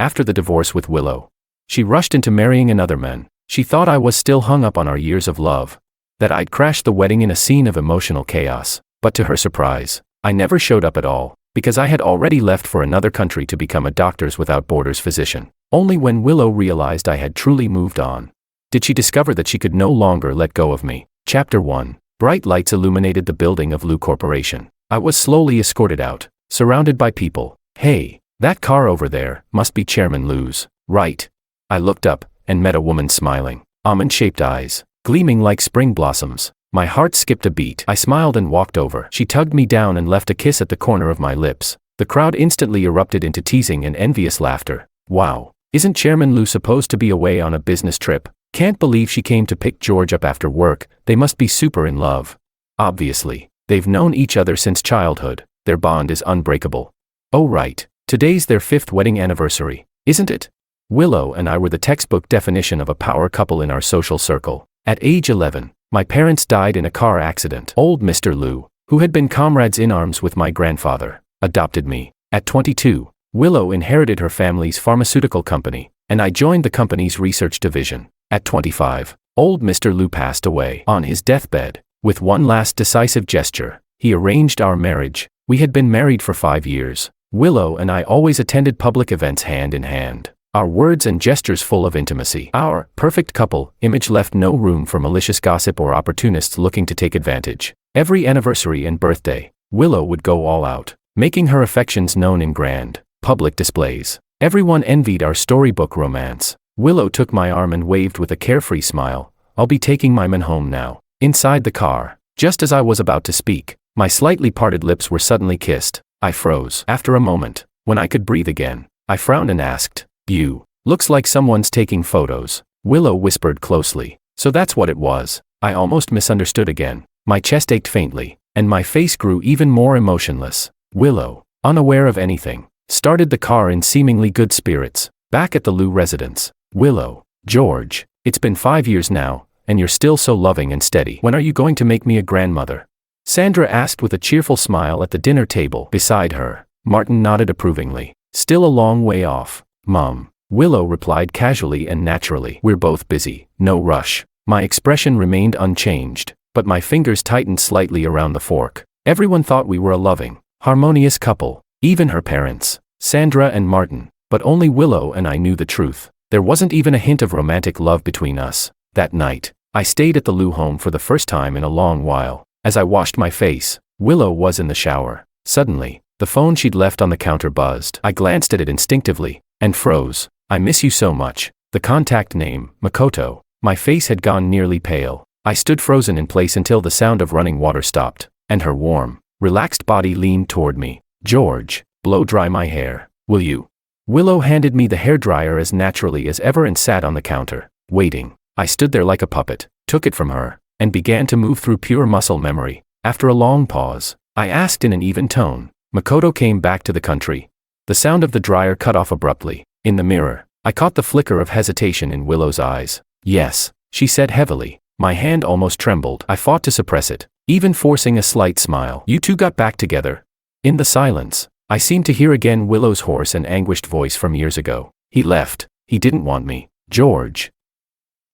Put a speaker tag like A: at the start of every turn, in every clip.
A: after the divorce with Willow. She rushed into marrying another man. She thought I was still hung up on our years of love, that I'd crashed the wedding in a scene of emotional chaos. But to her surprise, I never showed up at all, because I had already left for another country to become a Doctors Without Borders physician. Only when Willow realized I had truly moved on did she discover that she could no longer let go of me. Chapter 1. Bright lights illuminated the building of Lou Corporation. I was slowly escorted out, surrounded by people. Hey, that car over there must be Chairman Lou's, right? I looked up and met a woman smiling, almond-shaped eyes, gleaming like spring blossoms. My heart skipped a beat. I smiled and walked over. She tugged me down and left a kiss at the corner of my lips. The crowd instantly erupted into teasing and envious laughter. Wow, isn't Chairman Lou supposed to be away on a business trip? Can't believe she came to pick George up after work. They must be super in love. Obviously, they've known each other since childhood. Their bond is unbreakable. Oh right, today's their 5th wedding anniversary, isn't it? Willow and I were the textbook definition of a power couple in our social circle. At age 11, my parents died in a car accident. Old Mr. Lou, who had been comrades in arms with my grandfather, adopted me. At 22, Willow inherited her family's pharmaceutical company, and I joined the company's research division. At 25, old Mr. Lou passed away. On his deathbed, with one last decisive gesture, he arranged our marriage. We had been married for 5 years. Willow and I always attended public events hand in hand, our words and gestures full of intimacy. Our perfect couple image left no room for malicious gossip or opportunists looking to take advantage. Every anniversary and birthday, Willow would go all out, making her affections known in grand, public displays. Everyone envied our storybook romance. Willow took my arm and waved with a carefree smile. I'll be taking my man home now. Inside the car, just as I was about to speak, my slightly parted lips were suddenly kissed. I froze. After a moment, when I could breathe again, I frowned and asked, "You, looks like someone's taking photos." Willow whispered closely. So that's what it was. I almost misunderstood again. My chest ached faintly, and my face grew even more emotionless. Willow, unaware of anything, started the car in seemingly good spirits. Back at the Lou residence. Willow, George, it's been 5 years now, and you're still so loving and steady. When are you going to make me a grandmother? Sandra asked with a cheerful smile at the dinner table beside her. Martin nodded approvingly. Still a long way off, Mom. Willow replied casually and naturally. We're both busy, no rush. My expression remained unchanged, but my fingers tightened slightly around the fork. Everyone thought we were a loving, harmonious couple, even her parents, Sandra and Martin, but only Willow and I knew the truth. There wasn't even a hint of romantic love between us. That night, I stayed at the Lou home for the first time in a long while. As I washed my face, Willow was in the shower. Suddenly, the phone she'd left on the counter buzzed. I glanced at it instinctively, and froze. I miss you so much. The contact name, Makoto. My face had gone nearly pale. I stood frozen in place until the sound of running water stopped, and her warm, relaxed body leaned toward me. George, blow dry my hair, will you? Willow handed me the hairdryer as naturally as ever and sat on the counter, waiting. I stood there like a puppet, took it from her, and began to move through pure muscle memory. After a long pause, I asked in an even tone, Makoto came back to the country. The sound of the dryer cut off abruptly. In the mirror, I caught the flicker of hesitation in Willow's eyes. Yes, she said heavily. My hand almost trembled. I fought to suppress it, even forcing a slight smile. You two got back together? In the silence, I seemed to hear again Willow's hoarse and anguished voice from years ago. He left. He didn't want me. George.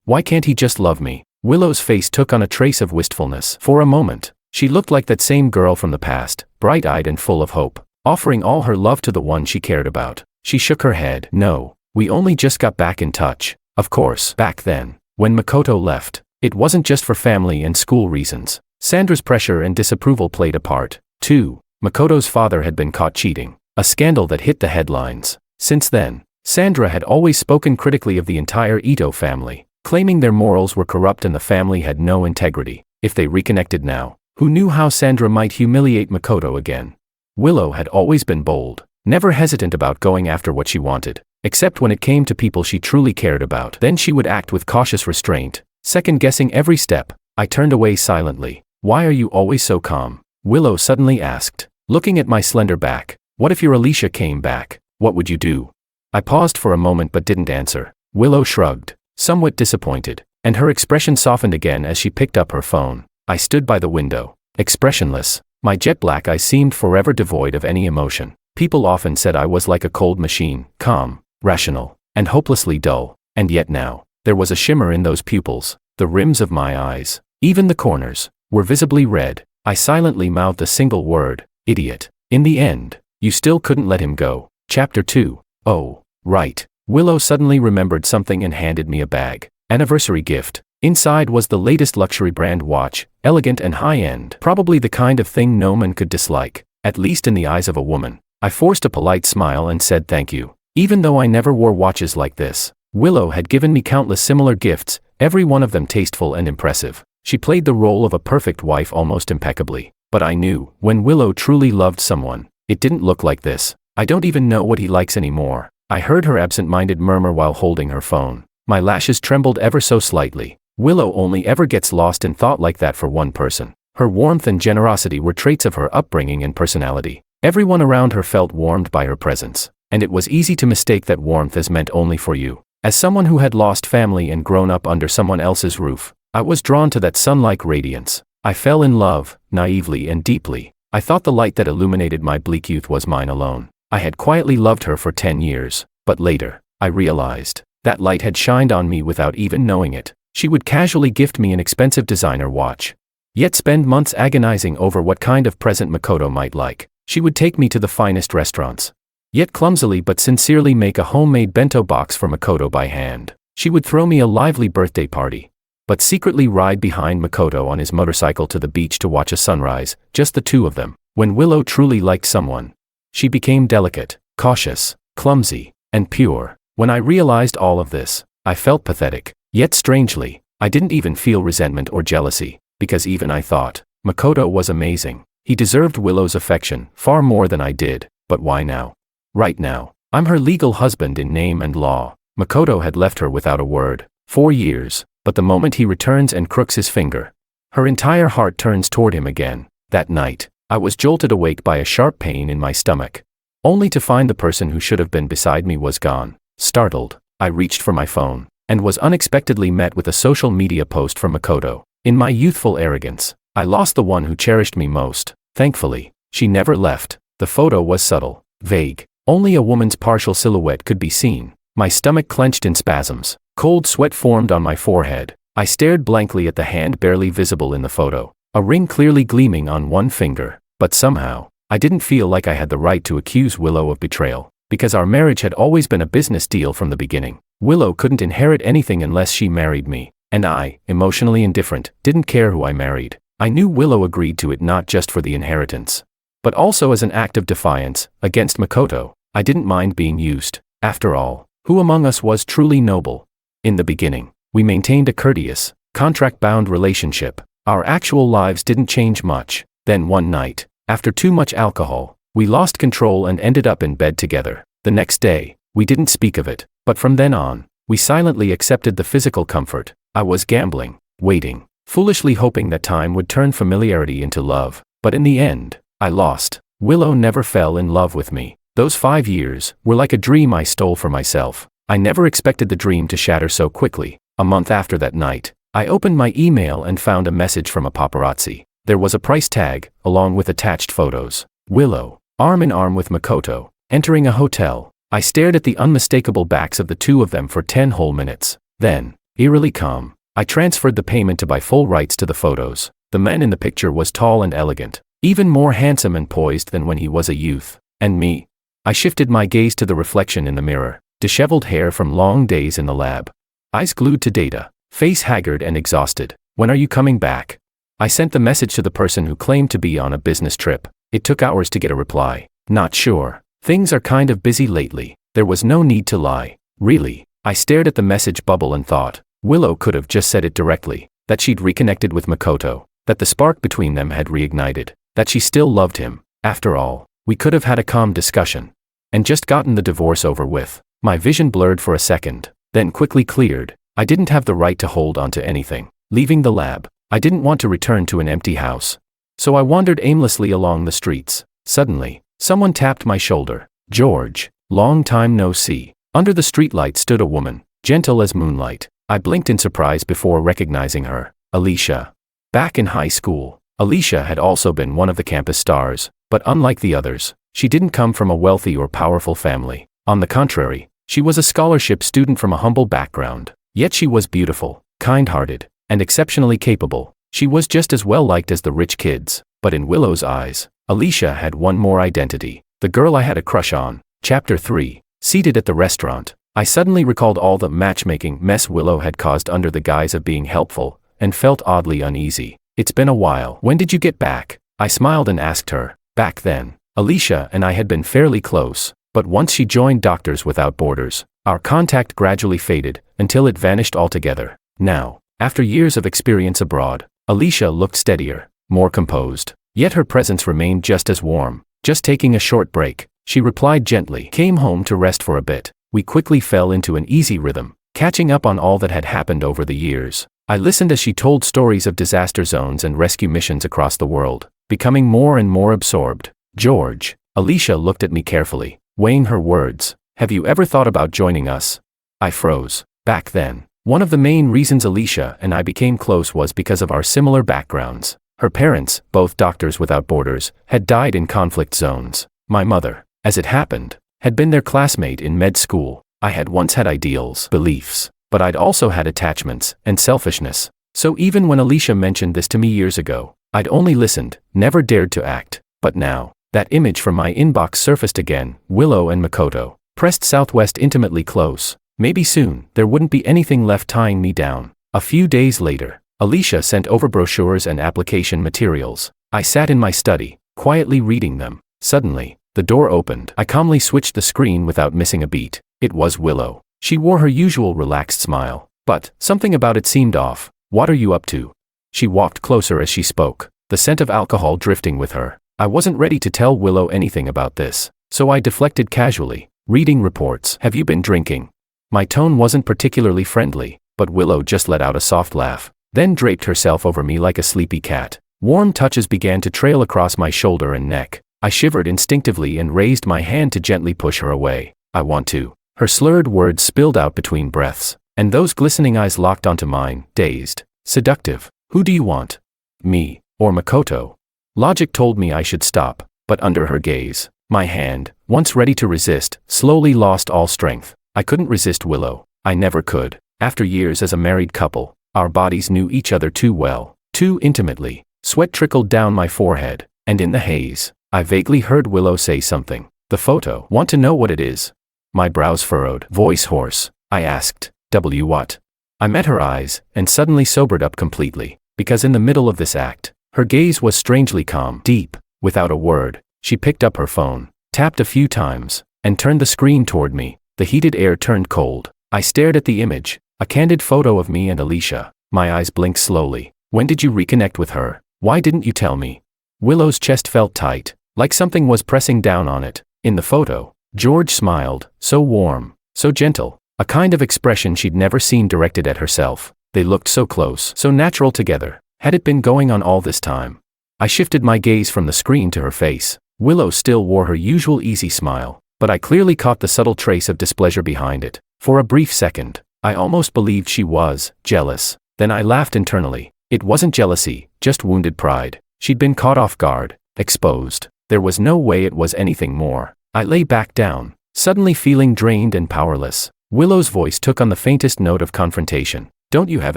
A: Why can't he just love me? Willow's face took on a trace of wistfulness. For a moment, she looked like that same girl from the past, bright-eyed and full of hope, offering all her love to the one she cared about. She shook her head. No, we only just got back in touch. Of course, back then, when Makoto left, it wasn't just for family and school reasons. Sandra's pressure and disapproval played a part, too. Makoto's father had been caught cheating, a scandal that hit the headlines. Since then, Sandra had always spoken critically of the entire Ito family, claiming their morals were corrupt and the family had no integrity. If they reconnected now, who knew how Sandra might humiliate Makoto again? Willow had always been bold, never hesitant about going after what she wanted, except when it came to people she truly cared about. Then she would act with cautious restraint, second-guessing every step. I turned away silently. Why are you always so calm? Willow suddenly asked, looking at my slender back. What if your Alicia came back? What would you do? I paused for a moment but didn't answer. Willow shrugged, somewhat disappointed, and her expression softened again as she picked up her phone. I stood by the window, expressionless. My jet-black eyes seemed forever devoid of any emotion. People often said I was like a cold machine, calm, rational, and hopelessly dull. And yet now, there was a shimmer in those pupils, the rims of my eyes, even the corners, were visibly red. I silently mouthed a single word, idiot. In the end, you still couldn't let him go. Chapter 2. Oh, right. Willow suddenly remembered something and handed me a bag. Anniversary gift. Inside was the latest luxury brand watch, elegant and high-end. Probably the kind of thing no man could dislike, at least in the eyes of a woman. I forced a polite smile and said thank you. Even though I never wore watches like this, Willow had given me countless similar gifts, every one of them tasteful and impressive. She played the role of a perfect wife almost impeccably. But I knew, when Willow truly loved someone, it didn't look like this. I don't even know what he likes anymore. I heard her absent-minded murmur while holding her phone. My lashes trembled ever so slightly. Willow only ever gets lost in thought like that for one person. Her warmth and generosity were traits of her upbringing and personality. Everyone around her felt warmed by her presence, and it was easy to mistake that warmth as meant only for you. As someone who had lost family and grown up under someone else's roof, I was drawn to that sun-like radiance. I fell in love, naively and deeply. I thought the light that illuminated my bleak youth was mine alone. I had quietly loved her for 10 years, but later, I realized, that light had shined on me without even knowing it. She would casually gift me an expensive designer watch, yet spend months agonizing over what kind of present Makoto might like. She would take me to the finest restaurants, yet clumsily but sincerely make a homemade bento box for Makoto by hand. She would throw me a lively birthday party, but secretly ride behind Makoto on his motorcycle to the beach to watch a sunrise, just the two of them. When Willow truly liked someone, she became delicate, cautious, clumsy, and pure. When I realized all of this, I felt pathetic. Yet strangely, I didn't even feel resentment or jealousy, because even I thought, Makoto was amazing. He deserved Willow's affection far more than I did, but why now? Right now, I'm her legal husband in name and law. Makoto had left her without a word. 4 years, but the moment he returns and crooks his finger, her entire heart turns toward him again. That night, I was jolted awake by a sharp pain in my stomach, only to find the person who should have been beside me was gone. Startled, I reached for my phone, and was unexpectedly met with a social media post from Makoto. In my youthful arrogance, I lost the one who cherished me most. Thankfully, she never left. The photo was subtle, vague. Only a woman's partial silhouette could be seen. My stomach clenched in spasms. Cold sweat formed on my forehead. I stared blankly at the hand barely visible in the photo, a ring clearly gleaming on one finger. But somehow, I didn't feel like I had the right to accuse Willow of betrayal, because our marriage had always been a business deal from the beginning. Willow couldn't inherit anything unless she married me, and I, emotionally indifferent, didn't care who I married. I knew Willow agreed to it not just for the inheritance, but also as an act of defiance against Makoto. I didn't mind being used. After all, who among us was truly noble? In the beginning, we maintained a courteous, contract-bound relationship. Our actual lives didn't change much. Then one night, after too much alcohol, we lost control and ended up in bed together. The next day, we didn't speak of it. But from then on, we silently accepted the physical comfort. I was gambling, waiting, foolishly hoping that time would turn familiarity into love. But in the end, I lost. Willow never fell in love with me. Those 5 years were like a dream I stole for myself. I never expected the dream to shatter so quickly. A month after that night, I opened my email and found a message from a paparazzi. There was a price tag, along with attached photos. Willow, arm in arm with Makoto, entering a hotel. I stared at the unmistakable backs of the two of them for 10 whole minutes. Then, eerily calm, I transferred the payment to buy full rights to the photos. The man in the picture was tall and elegant, even more handsome and poised than when he was a youth. And me? I shifted my gaze to the reflection in the mirror, disheveled hair from long days in the lab, eyes glued to data, face haggard and exhausted. When are you coming back? I sent the message to the person who claimed to be on a business trip. It took hours to get a reply. Not sure. Things are kind of busy lately. There was no need to lie. Really. I stared at the message bubble and thought, Willow could have just said it directly, that she'd reconnected with Makoto, that the spark between them had reignited, that she still loved him. After all, we could have had a calm discussion, and just gotten the divorce over with. My vision blurred for a second, then quickly cleared. I didn't have the right to hold on to anything. Leaving the lab, I didn't want to return to an empty house. So I wandered aimlessly along the streets. Suddenly, someone tapped my shoulder. George, long time no see. Under the streetlight stood a woman, gentle as moonlight. I blinked in surprise before recognizing her. Alicia. Back in high school, Alicia had also been one of the campus stars, but unlike the others, she didn't come from a wealthy or powerful family. On the contrary, She was a scholarship student from a humble background, yet she was beautiful, kind-hearted, and exceptionally capable. She was just as well-liked as the rich kids, but in Willow's eyes, Alicia had one more identity, the girl I had a crush on. Chapter 3. Seated at the restaurant, I suddenly recalled all the matchmaking mess Willow had caused under the guise of being helpful, and felt oddly uneasy. It's been a while. When did you get back? I smiled and asked her. Back then, Alicia and I had been fairly close, but once she joined Doctors Without Borders, our contact gradually faded, until it vanished altogether. Now, after years of experience abroad, Alicia looked steadier, more composed, yet her presence remained just as warm. Just taking a short break, she replied gently. Came home to rest for a bit. We quickly fell into an easy rhythm, catching up on all that had happened over the years. I listened as she told stories of disaster zones and rescue missions across the world, becoming more and more absorbed. George, Alicia looked at me carefully, weighing her words. Have you ever thought about joining us? I froze. Back then, one of the main reasons Alicia and I became close was because of our similar backgrounds. Her parents, both Doctors Without Borders, had died in conflict zones. My mother, as it happened, had been their classmate in med school. I had once had ideals, beliefs, but I'd also had attachments and selfishness. So even when Alicia mentioned this to me years ago, I'd only listened, never dared to act. But now, that image from my inbox surfaced again. Willow and Makoto, pressed southwest, intimately close. Maybe soon, there wouldn't be anything left tying me down. A few days later, Alicia sent over brochures and application materials. I sat in my study, quietly reading them. Suddenly, the door opened. I calmly switched the screen without missing a beat. It was Willow. She wore her usual relaxed smile, but something about it seemed off. What are you up to? She walked closer as she spoke, the scent of alcohol drifting with her. I wasn't ready to tell Willow anything about this, so I deflected casually. Reading reports. Have you been drinking? My tone wasn't particularly friendly, but Willow just let out a soft laugh, then draped herself over me like a sleepy cat. Warm touches began to trail across my shoulder and neck. I shivered instinctively and raised my hand to gently push her away. I want to. Her slurred words spilled out between breaths, and those glistening eyes locked onto mine, dazed, seductive. Who do you want? Me, or Makoto? Logic told me I should stop, but under her gaze, my hand, once ready to resist, slowly lost all strength. I couldn't resist Willow. I never could. After years as a married couple, our bodies knew each other too well, too intimately. Sweat trickled down my forehead, and in the haze, I vaguely heard Willow say something. The photo. Want to know what it is? My brows furrowed, voice hoarse. I asked, what? I met her eyes, and suddenly sobered up completely, because in the middle of this act, her gaze was strangely calm, deep. Without a word, she picked up her phone, tapped a few times, and turned the screen toward me. The heated air turned cold. I stared at the image, a candid photo of me and Alicia. My eyes blinked slowly. When did you reconnect with her? Why didn't you tell me? Willow's chest felt tight, like something was pressing down on it. In the photo, George smiled, so warm, so gentle, a kind of expression she'd never seen directed at herself. They looked so close, so natural together. Had it been going on all this time? I shifted my gaze from the screen to her face. Willow still wore her usual easy smile, but I clearly caught the subtle trace of displeasure behind it. For a brief second, I almost believed she was jealous. Then I laughed internally. It wasn't jealousy, just wounded pride. She'd been caught off guard, exposed. There was no way it was anything more. I lay back down, suddenly feeling drained and powerless. Willow's voice took on the faintest note of confrontation. Don't you have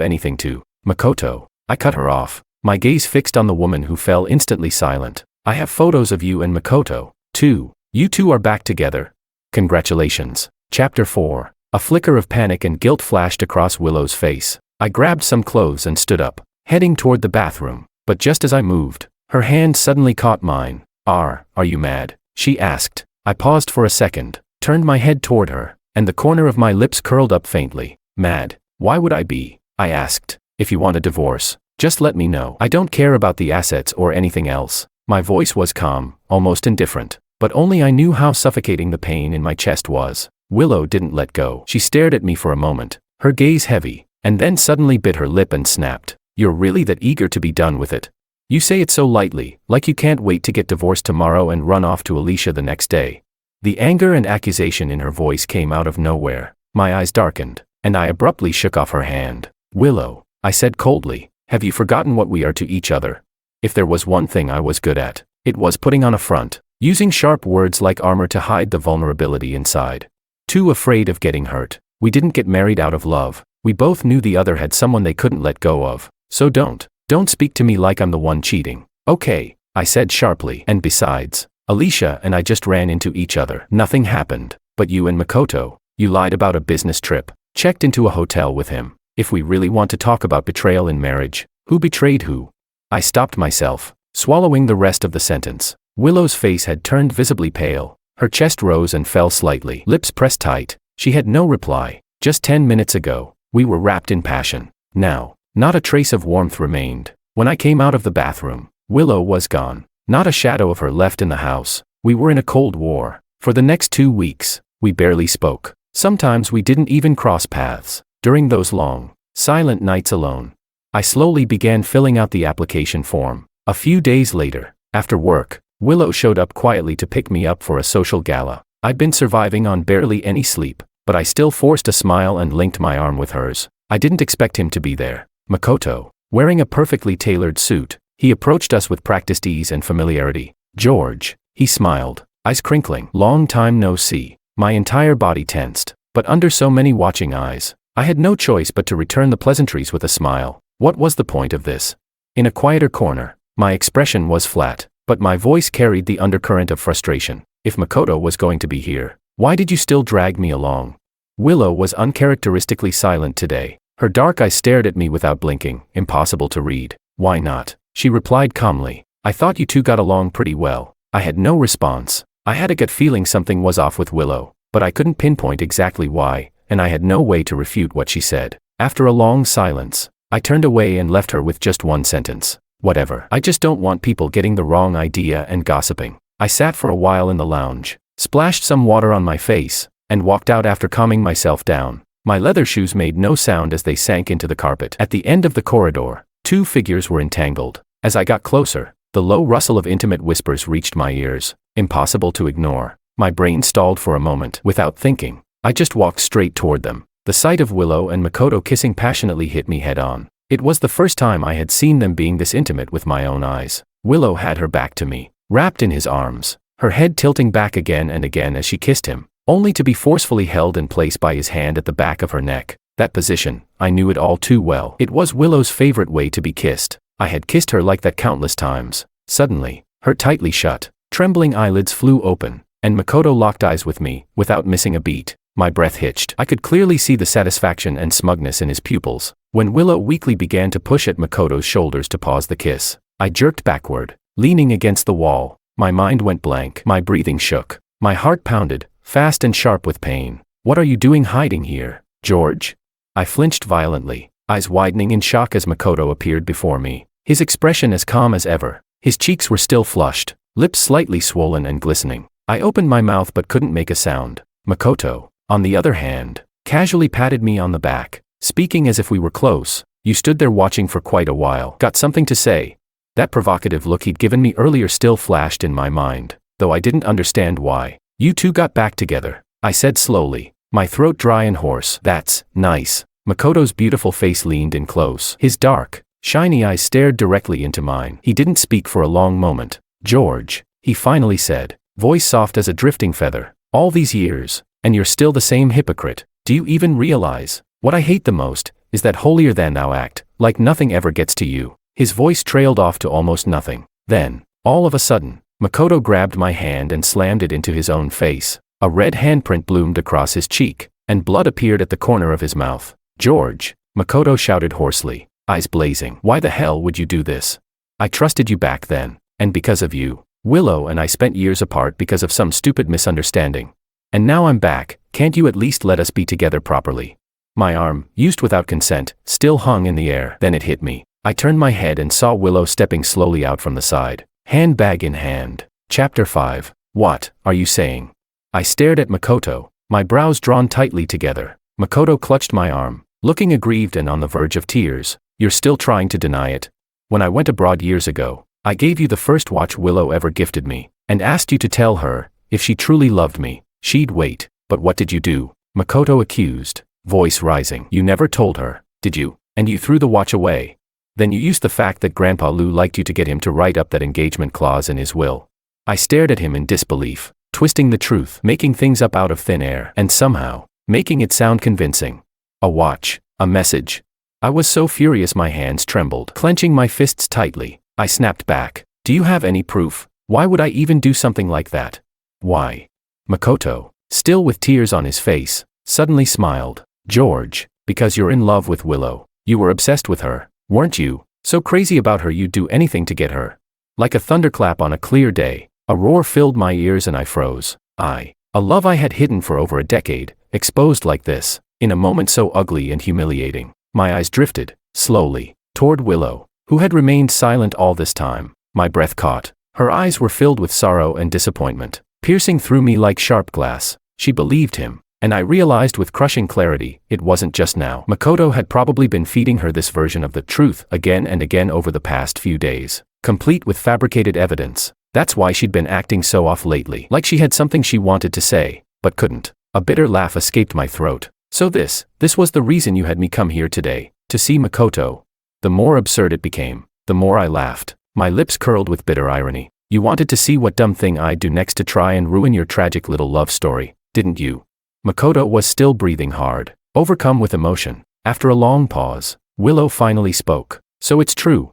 A: anything to, Makoto? I cut her off, my gaze fixed on the woman who fell instantly silent. I have photos of you and Makoto, too. You two are back together. Congratulations. Chapter 4. A flicker of panic and guilt flashed across Willow's face. I grabbed some clothes and stood up, heading toward the bathroom. But just as I moved, her hand suddenly caught mine. Are you mad? She asked. I paused for a second, turned my head toward her, and the corner of my lips curled up faintly. Mad? Why would I be? I asked. If you want a divorce, just let me know. I don't care about the assets or anything else. My voice was calm, almost indifferent, but only I knew how suffocating the pain in my chest was. Willow didn't let go. She stared at me for a moment, her gaze heavy, and then suddenly bit her lip and snapped. You're really that eager to be done with it? You say it so lightly, like you can't wait to get divorced tomorrow and run off to Alicia the next day. The anger and accusation in her voice came out of nowhere. My eyes darkened, and I abruptly shook off her hand. Willow, I said coldly, have you forgotten what we are to each other? If there was one thing I was good at, it was putting on a front, using sharp words like armor to hide the vulnerability inside. Too afraid of getting hurt. We didn't get married out of love. We both knew the other had someone they couldn't let go of. So don't speak to me like I'm the one cheating. Okay, I said sharply. And besides, Alicia and I just ran into each other. Nothing happened. But you and Makoto, you lied about a business trip. Checked into a hotel with him. If we really want to talk about betrayal in marriage, who betrayed who? I stopped myself, swallowing the rest of the sentence. Willow's face had turned visibly pale. Her chest rose and fell slightly. Lips pressed tight. She had no reply. Just 10 minutes ago, we were wrapped in passion. Now, not a trace of warmth remained. When I came out of the bathroom, Willow was gone. Not a shadow of her left in the house. We were in a cold war. For the next 2 weeks, we barely spoke. Sometimes we didn't even cross paths. During those long, silent nights alone, I slowly began filling out the application form. A few days later, after work, Willow showed up quietly to pick me up for a social gala. I'd been surviving on barely any sleep, but I still forced a smile and linked my arm with hers. I didn't expect him to be there. Makoto, wearing a perfectly tailored suit, he approached us with practiced ease and familiarity. George, he smiled, eyes crinkling. Long time no see. My entire body tensed, but under so many watching eyes, I had no choice but to return the pleasantries with a smile. What was the point of this? In a quieter corner, my expression was flat, but my voice carried the undercurrent of frustration. If Makoto was going to be here, why did you still drag me along? Willow was uncharacteristically silent today. Her dark eyes stared at me without blinking, impossible to read. Why not? She replied calmly. I thought you two got along pretty well. I had no response. I had a gut feeling something was off with Willow, but I couldn't pinpoint exactly why, and I had no way to refute what she said. After a long silence, I turned away and left her with just one sentence. Whatever. I just don't want people getting the wrong idea and gossiping. I sat for a while in the lounge, splashed some water on my face, and walked out after calming myself down. My leather shoes made no sound as they sank into the carpet. At the end of the corridor, 2 figures were entangled. As I got closer, the low rustle of intimate whispers reached my ears. Impossible to ignore. My brain stalled for a moment. Without thinking, I just walked straight toward them. The sight of Willow and Makoto kissing passionately hit me head on. It was the first time I had seen them being this intimate with my own eyes. Willow had her back to me, wrapped in his arms, her head tilting back again and again as she kissed him, only to be forcefully held in place by his hand at the back of her neck. That position, I knew it all too well. It was Willow's favorite way to be kissed. I had kissed her like that countless times. Suddenly, her tightly shut, trembling eyelids flew open, and Makoto locked eyes with me, without missing a beat. My breath hitched. I could clearly see the satisfaction and smugness in his pupils. When Willow weakly began to push at Makoto's shoulders to pause the kiss, I jerked backward, leaning against the wall. My mind went blank. My breathing shook. My heart pounded, fast and sharp with pain. What are you doing hiding here, George? I flinched violently, eyes widening in shock as Makoto appeared before me. His expression as calm as ever. His cheeks were still flushed, lips slightly swollen and glistening. I opened my mouth but couldn't make a sound. Makoto, on the other hand, casually patted me on the back, speaking as if we were close. You stood there watching for quite a while. Got something to say? That provocative look he'd given me earlier still flashed in my mind, though I didn't understand why. You two got back together, I said slowly, my throat dry and hoarse. That's nice. Makoto's beautiful face leaned in close. His dark, shiny eyes stared directly into mine. He didn't speak for a long moment. George, he finally said, voice soft as a drifting feather. All these years, and you're still the same hypocrite. Do you even realize? What I hate the most is that holier-than-thou act, like nothing ever gets to you. His voice trailed off to almost nothing. Then, all of a sudden, Makoto grabbed my hand and slammed it into his own face. A red handprint bloomed across his cheek, and blood appeared at the corner of his mouth. George, Makoto shouted hoarsely, eyes blazing. Why the hell would you do this? I trusted you back then, and because of you, Willow and I spent years apart because of some stupid misunderstanding. And now I'm back. Can't you at least let us be together properly? My arm, used without consent, still hung in the air. Then it hit me. I turned my head and saw Willow stepping slowly out from the side, handbag in hand. Chapter 5. What are you saying? I stared at Makoto, my brows drawn tightly together. Makoto clutched my arm, looking aggrieved and on the verge of tears. You're still trying to deny it? When I went abroad years ago, I gave you the first watch Willow ever gifted me, and asked you to tell her, if she truly loved me, she'd wait. But what did you do? Makoto accused, voice rising. You never told her, did you? And you threw the watch away. Then you used the fact that Grandpa Lou liked you to get him to write up that engagement clause in his will. I stared at him in disbelief. twisting the truth, making things up out of thin air, and somehow, making it sound convincing. A watch, a message. I was so furious my hands trembled. Clenching my fists tightly, I snapped back. Do you have any proof? Why would I even do something like that? Why? Makoto, still with tears on his face, suddenly smiled. George, because you're in love with Willow. You were obsessed with her, weren't you? So crazy about her you'd do anything to get her. Like a thunderclap on a clear day, a roar filled my ears and I froze. A love I had hidden for over a decade, exposed like this, in a moment so ugly and humiliating. My eyes drifted, slowly, toward Willow, who had remained silent all this time. My breath caught. Her eyes were filled with sorrow and disappointment, piercing through me like sharp glass. She believed him, and I realized with crushing clarity, it wasn't just now. Makoto had probably been feeding her this version of the truth again and again over the past few days, complete with fabricated evidence. That's why she'd been acting so off lately, like she had something she wanted to say, but couldn't. A bitter laugh escaped my throat. So this was the reason you had me come here today, to see Makoto. The more absurd it became, the more I laughed, my lips curled with bitter irony. You wanted to see what dumb thing I'd do next to try and ruin your tragic little love story, didn't you? Makoto was still breathing hard, overcome with emotion. After a long pause, Willow finally spoke. So it's true.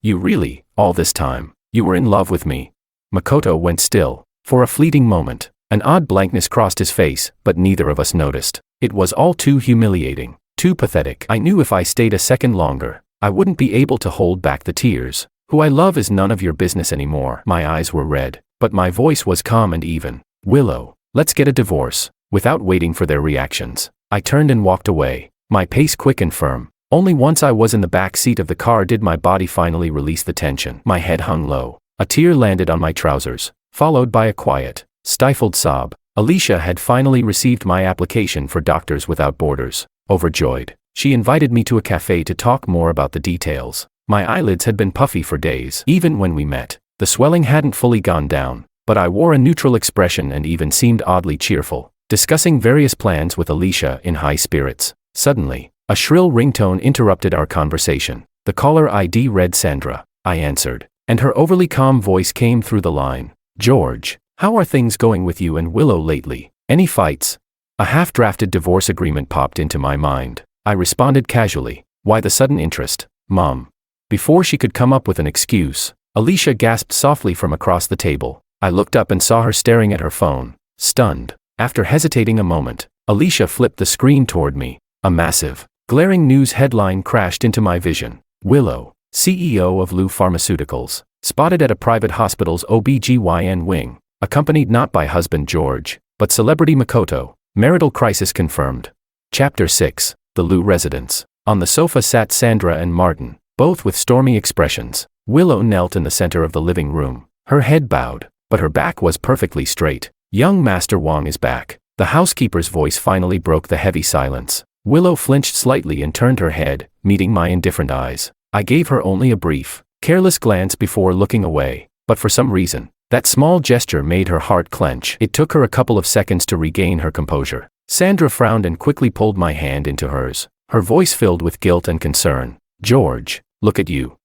A: You really, all this time, you were in love with me. Makoto went still. For a fleeting moment, an odd blankness crossed his face, but neither of us noticed. It was all too humiliating, too pathetic. I knew if I stayed a second longer, I wouldn't be able to hold back the tears. Who I love is none of your business anymore. My eyes were red, but my voice was calm and even. Willow, let's get a divorce. Without waiting for their reactions, I turned and walked away, my pace quick and firm. Only once I was in the back seat of the car did my body finally release the tension. My head hung low. A tear landed on my trousers, followed by a quiet, stifled sob. Alicia had finally received my application for Doctors Without Borders. Overjoyed, she invited me to a cafe to talk more about the details. My eyelids had been puffy for days. Even when we met, the swelling hadn't fully gone down, but I wore a neutral expression and even seemed oddly cheerful, discussing various plans with Alicia in high spirits. Suddenly, a shrill ringtone interrupted our conversation. The caller ID read Sandra. I answered, and her overly calm voice came through the line. George, how are things going with you and Willow lately? Any fights? A half-drafted divorce agreement popped into my mind. I responded casually. Why the sudden interest, Mom? Before she could come up with an excuse, Alicia gasped softly from across the table. I looked up and saw her staring at her phone, stunned. After hesitating a moment, Alicia flipped the screen toward me. A massive, glaring news headline crashed into my vision. Willow, CEO of Lu Pharmaceuticals, spotted at a private hospital's OB/GYN wing, accompanied not by husband George, but celebrity Makoto. Marital crisis confirmed. Chapter 6, The Lu Residence. On the sofa sat Sandra and Martin, both with stormy expressions. Willow knelt in the center of the living room, her head bowed, but her back was perfectly straight. Young Master Wang is back. The housekeeper's voice finally broke the heavy silence. Willow flinched slightly and turned her head, meeting my indifferent eyes. I gave her only a brief, careless glance before looking away, but for some reason, that small gesture made her heart clench. It took her a couple of seconds to regain her composure. Sandra frowned and quickly pulled my hand into hers, her voice filled with guilt and concern. George, look at you.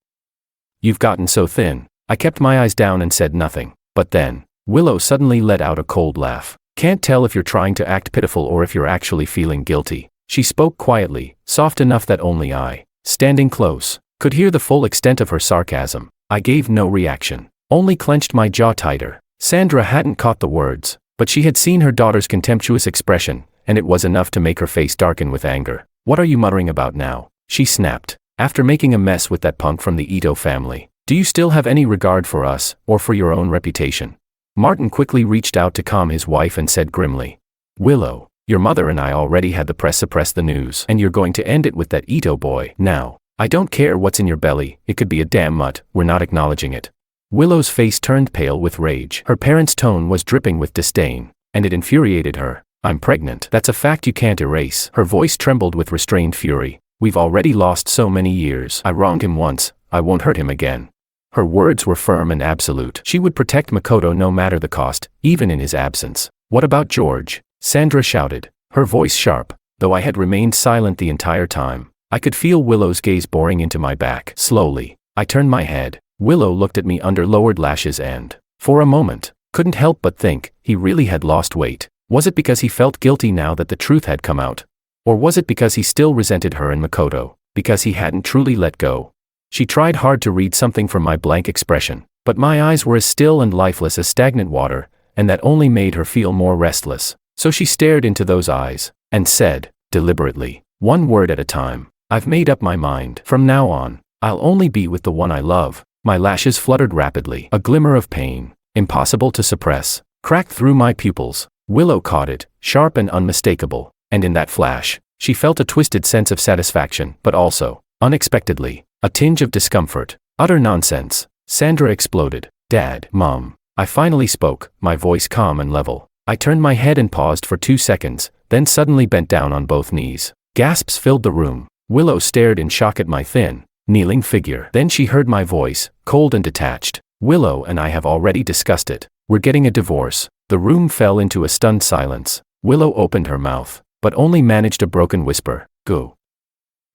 A: You've gotten so thin. I kept my eyes down and said nothing, but then, Willow suddenly let out a cold laugh. Can't tell if you're trying to act pitiful or if you're actually feeling guilty. She spoke quietly, soft enough that only I, standing close, could hear the full extent of her sarcasm. I gave no reaction, only clenched my jaw tighter. Sandra hadn't caught the words, but she had seen her daughter's contemptuous expression, and it was enough to make her face darken with anger. What are you muttering about now? She snapped. After making a mess with that punk from the Ito family, do you still have any regard for us, or for your own reputation? Martin quickly reached out to calm his wife and said grimly, Willow, your mother and I already had the press suppress the news, and you're going to end it with that Ito boy. Now, I don't care what's in your belly, it could be a damn mutt, we're not acknowledging it. Willow's face turned pale with rage. Her parents' tone was dripping with disdain, and it infuriated her. I'm pregnant. That's a fact you can't erase. Her voice trembled with restrained fury. We've already lost so many years. I wronged him once, I won't hurt him again. Her words were firm and absolute. She would protect Makoto no matter the cost, even in his absence. What about George? Sandra shouted, her voice sharp, though I had remained silent the entire time. I could feel Willow's gaze boring into my back. Slowly, I turned my head. Willow looked at me under lowered lashes and, for a moment, Couldn't help but think, he really had lost weight. Was it because he felt guilty now that the truth had come out? Or was it because he still resented her and Makoto, because he hadn't truly let go? She tried hard to read something from my blank expression, but my eyes were as still and lifeless as stagnant water, and that only made her feel more restless. So she stared into those eyes, and said, deliberately, one word at a time, I've made up my mind. From now on, I'll only be with the one I love. My lashes fluttered rapidly. A glimmer of pain, impossible to suppress, cracked through my pupils. Willow caught it, sharp and unmistakable, and in that flash, she felt a twisted sense of satisfaction, but also, unexpectedly, a tinge of discomfort. Utter nonsense. Sandra exploded. Dad, Mom. I finally spoke, my voice calm and level. I turned my head and paused for 2 seconds, then suddenly bent down on both knees. Gasps filled the room. Willow stared in shock at my thin, kneeling figure. Then she heard my voice, cold and detached. Willow and I have already discussed it. We're getting a divorce. The room fell into a stunned silence. Willow opened her mouth, but only managed a broken whisper. Go.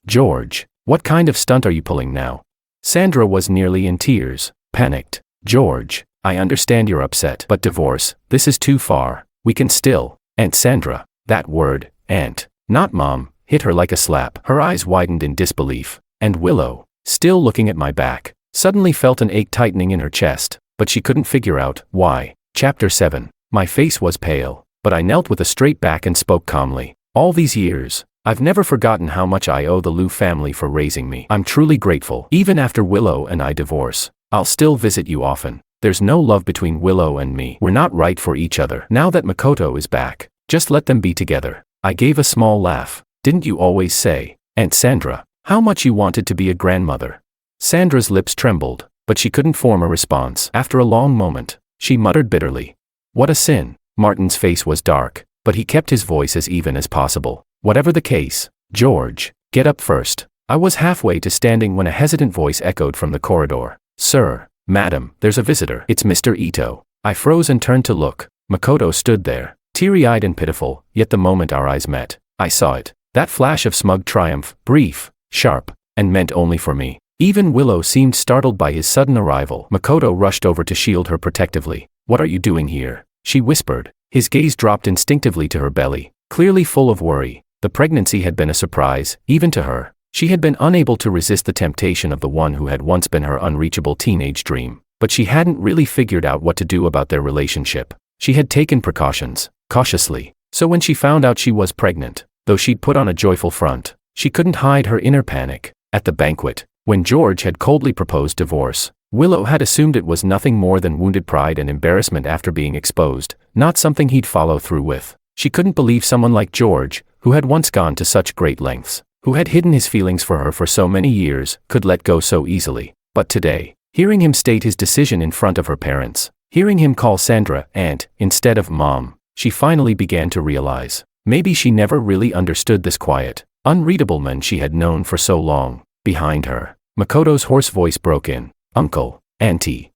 A: George, what kind of stunt are you pulling now? Sandra was nearly in tears, panicked. George, I understand you're upset, but divorce, this is too far. We can still. Aunt Sandra, that word, aunt, not mom, hit her like a slap. Her eyes widened in disbelief, and Willow, still looking at my back, suddenly felt an ache tightening in her chest, but she couldn't figure out why. Chapter 7. My face was pale, but I knelt with a straight back and spoke calmly. All these years, I've never forgotten how much I owe the Liu family for raising me. I'm truly grateful. Even after Willow and I divorce, I'll still visit you often. There's no love between Willow and me. We're not right for each other. Now that Makoto is back, just let them be together. I gave a small laugh. Didn't you always say, Aunt Sandra, how much you wanted to be a grandmother? Sandra's lips trembled, but she couldn't form a response. After a long moment, she muttered bitterly. What a sin. Martin's face was dark, but he kept his voice as even as possible. Whatever the case, George, get up first. I was halfway to standing when a hesitant voice echoed from the corridor. Sir, madam, there's a visitor. It's Mr. Ito. I froze and turned to look. Makoto stood there, teary-eyed and pitiful, yet the moment our eyes met, I saw it. That flash of smug triumph, brief, sharp, and meant only for me. Even Willow seemed startled by his sudden arrival. Makoto rushed over to shield her protectively. What are you doing here? She whispered. His gaze dropped instinctively to her belly, clearly full of worry. The pregnancy had been a surprise, even to her. She had been unable to resist the temptation of the one who had once been her unreachable teenage dream, but she hadn't really figured out what to do about their relationship. She had taken precautions, cautiously, so when she found out she was pregnant, though she'd put on a joyful front, she couldn't hide her inner panic. At the banquet, when George had coldly proposed divorce, Willow had assumed it was nothing more than wounded pride and embarrassment after being exposed, not something he'd follow through with. She couldn't believe someone like George, who had once gone to such great lengths, who had hidden his feelings for her for so many years, could let go so easily. But today, hearing him state his decision in front of her parents, hearing him call Sandra aunt instead of mom, she finally began to realize, maybe she never really understood this quiet, unreadable man she had known for so long. Behind her, Makoto's hoarse voice broke in. Uncle, Auntie.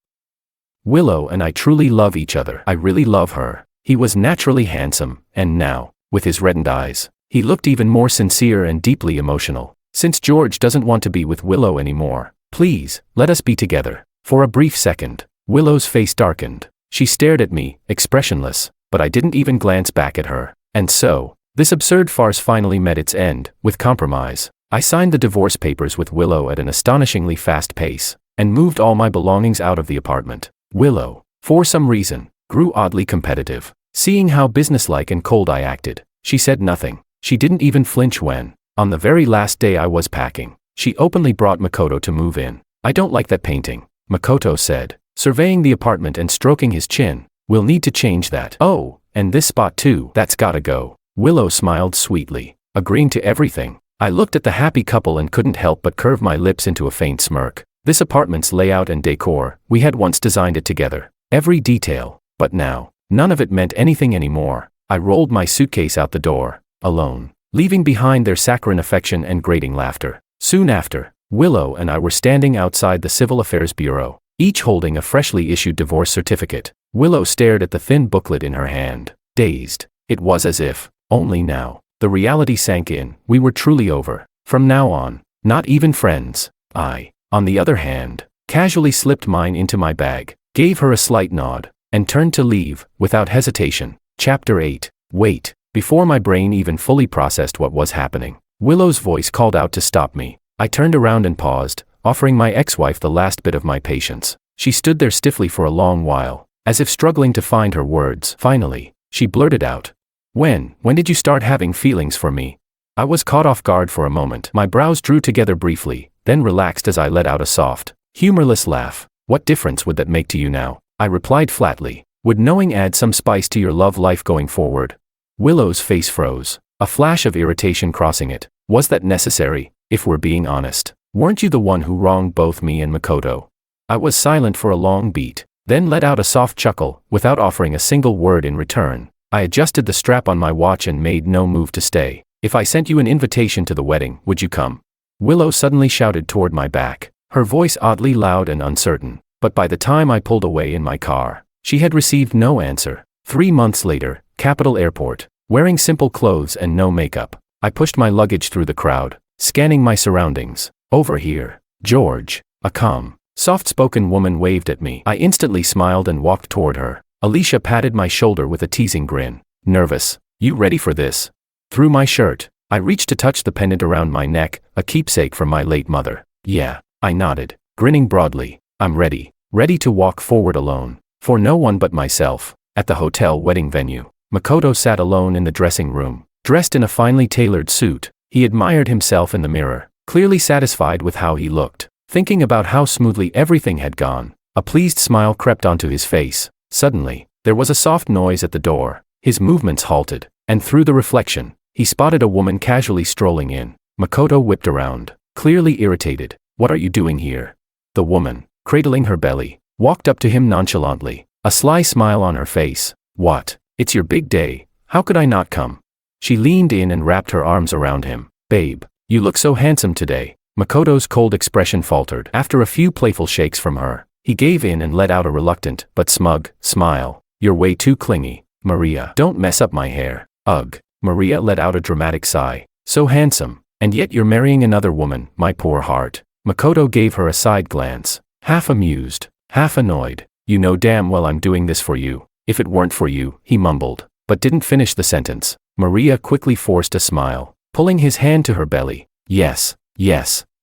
A: Willow and I truly love each other. I really love her. He was naturally handsome, and now, with his reddened eyes, he looked even more sincere and deeply emotional. Since George doesn't want to be with Willow anymore, please, let us be together. For a brief second, Willow's face darkened. She stared at me, expressionless, but I didn't even glance back at her. And so, this absurd farce finally met its end, with compromise. I signed the divorce papers with Willow at an astonishingly fast pace, and moved all my belongings out of the apartment. Willow, for some reason, grew oddly competitive. Seeing how businesslike and cold I acted, she said nothing. She didn't even flinch when, on the very last day I was packing, she openly brought Makoto to move in. I don't like that painting, Makoto said, surveying the apartment and stroking his chin. We'll need to change that. Oh, and this spot too. That's gotta go. Willow smiled sweetly, agreeing to everything. I looked at the happy couple and couldn't help but curve my lips into a faint smirk. This apartment's layout and decor, we had once designed it together. Every detail, but now, none of it meant anything anymore. I rolled my suitcase out the door, alone, leaving behind their saccharine affection and grating laughter. Soon after, Willow and I were standing outside the Civil Affairs Bureau, each holding a freshly issued divorce certificate. Willow stared at the thin booklet in her hand, dazed. It was as if, only now, the reality sank in. We were truly over. From now on, not even friends. I, on the other hand, casually slipped mine into my bag, gave her a slight nod, and turned to leave, without hesitation. Chapter 8. Wait. Before my brain even fully processed what was happening, Willow's voice called out to stop me. I turned around and paused, offering my ex-wife the last bit of my patience. She stood there stiffly for a long while, as if struggling to find her words. Finally, she blurted out, When did you start having feelings for me?" I was caught off guard for a moment. My brows drew together briefly, then relaxed as I let out a soft, humorless laugh. "What difference would that make to you now?" I replied flatly. "Would knowing add some spice to your love life going forward?" Willow's face froze, a flash of irritation crossing it. "Was that necessary, if we're being honest? Weren't you the one who wronged both me and Makoto?" I was silent for a long beat, then let out a soft chuckle, without offering a single word in return. I adjusted the strap on my watch and made no move to stay. "If I sent you an invitation to the wedding, would you come?" Willow suddenly shouted toward my back, her voice oddly loud and uncertain. But by the time I pulled away in my car, she had received no answer. 3 months later, Capital Airport, wearing simple clothes and no makeup, I pushed my luggage through the crowd, scanning my surroundings. "Over here, George." A calm, soft-spoken woman waved at me. I instantly smiled and walked toward her. Alicia patted my shoulder with a teasing grin. "Nervous? You ready for this?" Through my shirt, I reached to touch the pendant around my neck, a keepsake from my late mother. "Yeah," I nodded, grinning broadly. "I'm ready. Ready to walk forward alone. For no one but myself." At the hotel wedding venue, Makoto sat alone in the dressing room, dressed in a finely tailored suit. He admired himself in the mirror, clearly satisfied with how he looked. Thinking about how smoothly everything had gone, a pleased smile crept onto his face. Suddenly, there was a soft noise at the door. His movements halted, and through the reflection, he spotted a woman casually strolling in. Makoto whipped around, clearly irritated. "What are you doing here?" The woman, cradling her belly, walked up to him nonchalantly, a sly smile on her face. "What? It's your big day. How could I not come?" She leaned in and wrapped her arms around him. "Babe, you look so handsome today." Makoto's cold expression faltered. After a few playful shakes from her, he gave in and let out a reluctant, but smug, smile. "You're way too clingy, Maria. Don't mess up my hair." "Ugh." Maria let out a dramatic sigh. "So handsome, and yet you're marrying another woman, my poor heart." Makoto gave her a side glance, half amused, half annoyed. "You know damn well I'm doing this for you. If it weren't for you," he mumbled, but didn't finish the sentence. Maria quickly forced a smile, pulling his hand to her belly. Yes,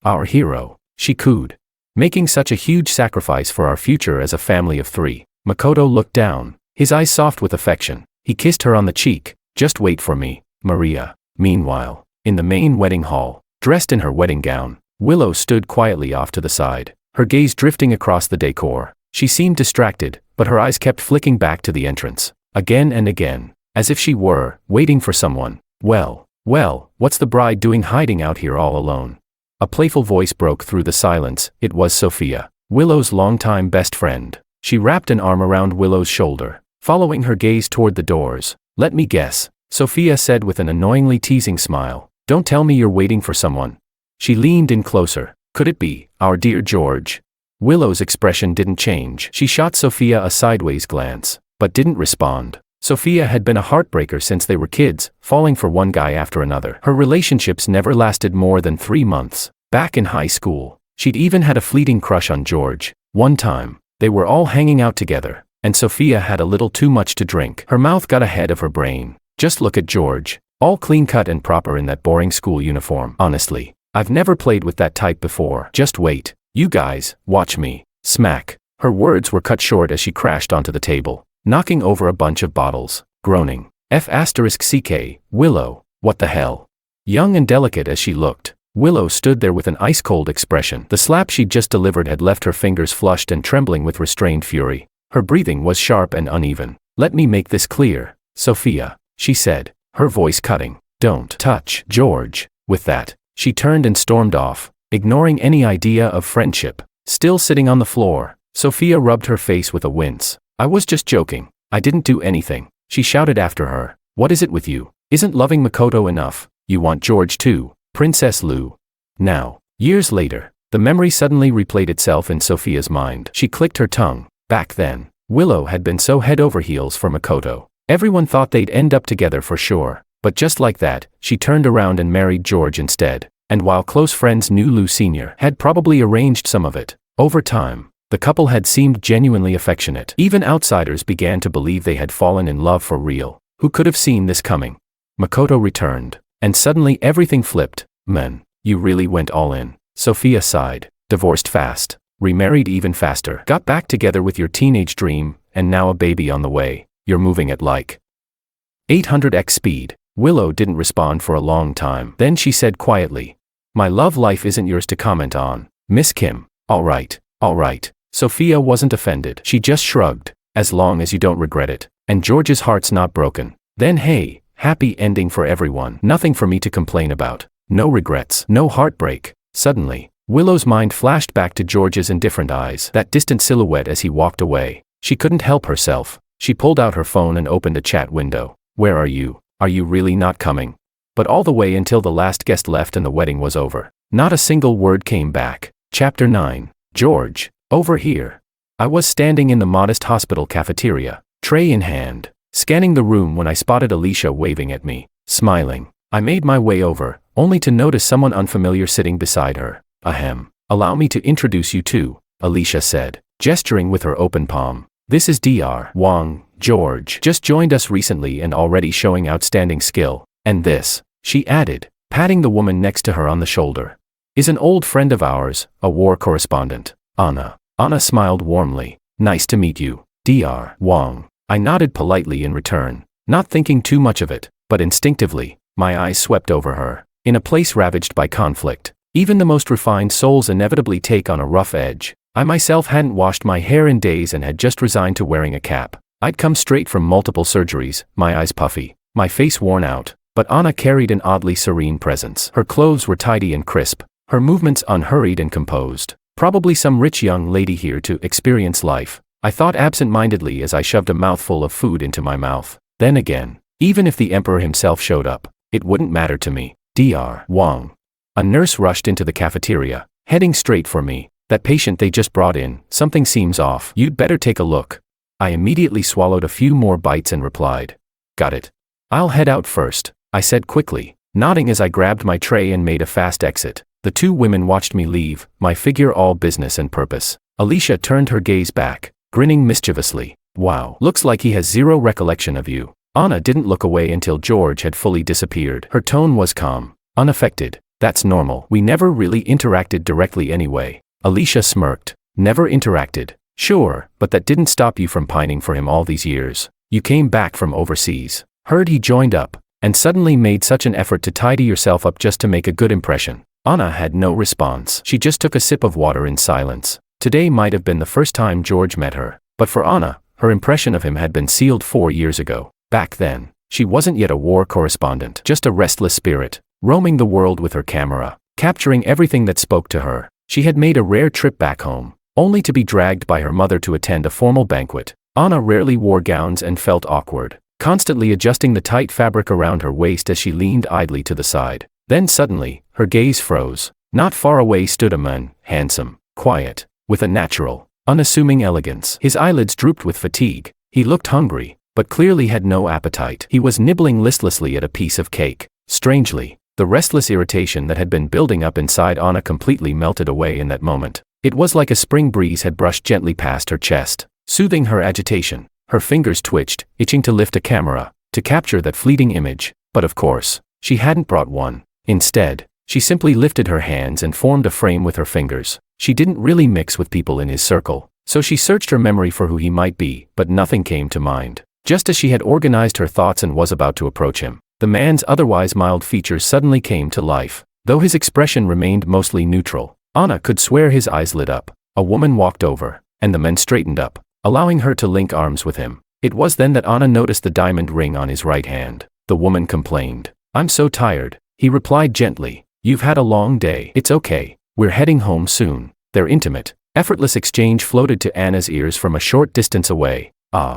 A: our hero," she cooed. "Making such a huge sacrifice for our future as a family of 3. Makoto looked down, his eyes soft with affection. He kissed her on the cheek. "Just wait for me, Maria." Meanwhile, in the main wedding hall, dressed in her wedding gown, Willow stood quietly off to the side, her gaze drifting across the decor. She seemed distracted, but her eyes kept flicking back to the entrance, again and again, as if she were waiting for someone. Well, what's the bride doing hiding out here all alone?" A playful voice broke through the silence. It was Sophia, Willow's longtime best friend. She wrapped an arm around Willow's shoulder, following her gaze toward the doors. "Let me guess," Sophia said with an annoyingly teasing smile. "Don't tell me you're waiting for someone." She leaned in closer. "Could it be our dear George?" Willow's expression didn't change. She shot Sophia a sideways glance, but didn't respond. Sophia had been a heartbreaker since they were kids, falling for one guy after another. Her relationships never lasted more than 3 months. Back in high school, she'd even had a fleeting crush on George. One time, they were all hanging out together, and Sophia had a little too much to drink. Her mouth got ahead of her brain. "Just look at George, all clean-cut and proper in that boring school uniform. Honestly, I've never played with that type before. Just wait. You guys, watch me." Smack. Her words were cut short as she crashed onto the table, knocking over a bunch of bottles, groaning. F***CK, Willow, what the hell? Young and delicate as she looked, Willow stood there with an ice-cold expression. The slap she'd just delivered had left her fingers flushed and trembling with restrained fury. Her breathing was sharp and uneven. "Let me make this clear, Sophia," she said, her voice cutting. "Don't touch George." With that, she turned and stormed off, ignoring any idea of friendship. Still sitting on the floor, Sophia rubbed her face with a wince. "I was just joking. I didn't do anything," she shouted after her. "What is it with you? Isn't loving Makoto enough? You want George too, Princess Lou." Now, years later, the memory suddenly replayed itself in Sophia's mind. She clicked her tongue. Back then, Willow had been so head over heels for Makoto. Everyone thought they'd end up together for sure. But just like that, she turned around and married George instead. And while close friends knew Lou Sr. had probably arranged some of it, over time, The couple had seemed genuinely affectionate. Even outsiders began to believe they had fallen in love for real. Who could have seen this coming? Makoto returned. And suddenly everything flipped. Man, you really went all in. Sophia sighed. Divorced fast. Remarried even faster. Got back together with your teenage dream, and now a baby on the way. You're moving at like 800x speed. Willow didn't respond for a long time. Then she said quietly, "My love life isn't yours to comment on, Miss Kim." All right. Sophia wasn't offended. She just shrugged. As long as you don't regret it. And George's heart's not broken. Then hey, happy ending for everyone. Nothing for me to complain about. No regrets. No heartbreak. Suddenly, Willow's mind flashed back to George's indifferent eyes. That distant silhouette as he walked away. She couldn't help herself. She pulled out her phone and opened a chat window. Where are you? Are you really not coming? But all the way until the last guest left and the wedding was over. Not a single word came back. Chapter 9. George, over here. I was standing in the modest hospital cafeteria, tray in hand, scanning the room when I spotted Alicia waving at me, smiling. I made my way over, only to notice someone unfamiliar sitting beside her. Ahem. Allow me to introduce you to, Alicia said, gesturing with her open palm. This is Dr. Wang. George just joined us recently and already showing outstanding skill. And this, she added, patting the woman next to her on the shoulder, is an old friend of ours, a war correspondent, Anna. Anna smiled warmly. Nice to meet you, Dr. Wang. I nodded politely in return, not thinking too much of it, but instinctively, my eyes swept over her. In a place ravaged by conflict, even the most refined souls inevitably take on a rough edge. I myself hadn't washed my hair in days and had just resigned to wearing a cap. I'd come straight from multiple surgeries, my eyes puffy, my face worn out, but Anna carried an oddly serene presence. Her clothes were tidy and crisp, her movements unhurried and composed. Probably some rich young lady here to experience life, I thought absent-mindedly as I shoved a mouthful of food into my mouth. Then again, even if the emperor himself showed up, it wouldn't matter to me. Dr. Wang. A nurse rushed into the cafeteria, heading straight for me. That patient they just brought in, something seems off. You'd better take a look. I immediately swallowed a few more bites and replied, got it. I'll head out first, I said quickly, nodding as I grabbed my tray and made a fast exit. The two women watched me leave, my figure all business and purpose. Alicia turned her gaze back, grinning mischievously. Wow, looks like he has zero recollection of you. Anna didn't look away until George had fully disappeared. Her tone was calm, unaffected. That's normal. We never really interacted directly anyway. Alicia smirked. Never interacted. Sure, but that didn't stop you from pining for him all these years. You came back from overseas. Heard he joined up, and suddenly made such an effort to tidy yourself up just to make a good impression. Anna had no response. She just took a sip of water in silence. Today might have been the first time George met her, but for Anna, her impression of him had been sealed 4 years ago. Back then, she wasn't yet a war correspondent, just a restless spirit, roaming the world with her camera, capturing everything that spoke to her. She had made a rare trip back home, only to be dragged by her mother to attend a formal banquet. Anna rarely wore gowns and felt awkward, constantly adjusting the tight fabric around her waist as she leaned idly to the side. Then suddenly, her gaze froze. Not far away stood a man, handsome, quiet, with a natural, unassuming elegance. His eyelids drooped with fatigue. He looked hungry, but clearly had no appetite. He was nibbling listlessly at a piece of cake. Strangely, the restless irritation that had been building up inside Anna completely melted away in that moment. It was like a spring breeze had brushed gently past her chest, soothing her agitation. Her fingers twitched, itching to lift a camera, to capture that fleeting image. But of course, she hadn't brought one. Instead, she simply lifted her hands and formed a frame with her fingers. She didn't really mix with people in his circle, so she searched her memory for who he might be, but nothing came to mind. Just as she had organized her thoughts and was about to approach him, the man's otherwise mild features suddenly came to life. Though his expression remained mostly neutral, Anna could swear his eyes lit up. A woman walked over, and the man straightened up, allowing her to link arms with him. It was then that Anna noticed the diamond ring on his right hand. The woman complained. "I'm so tired," he replied gently. "You've had a long day." "It's okay. We're heading home soon." Their intimate, effortless exchange floated to Anna's ears from a short distance away.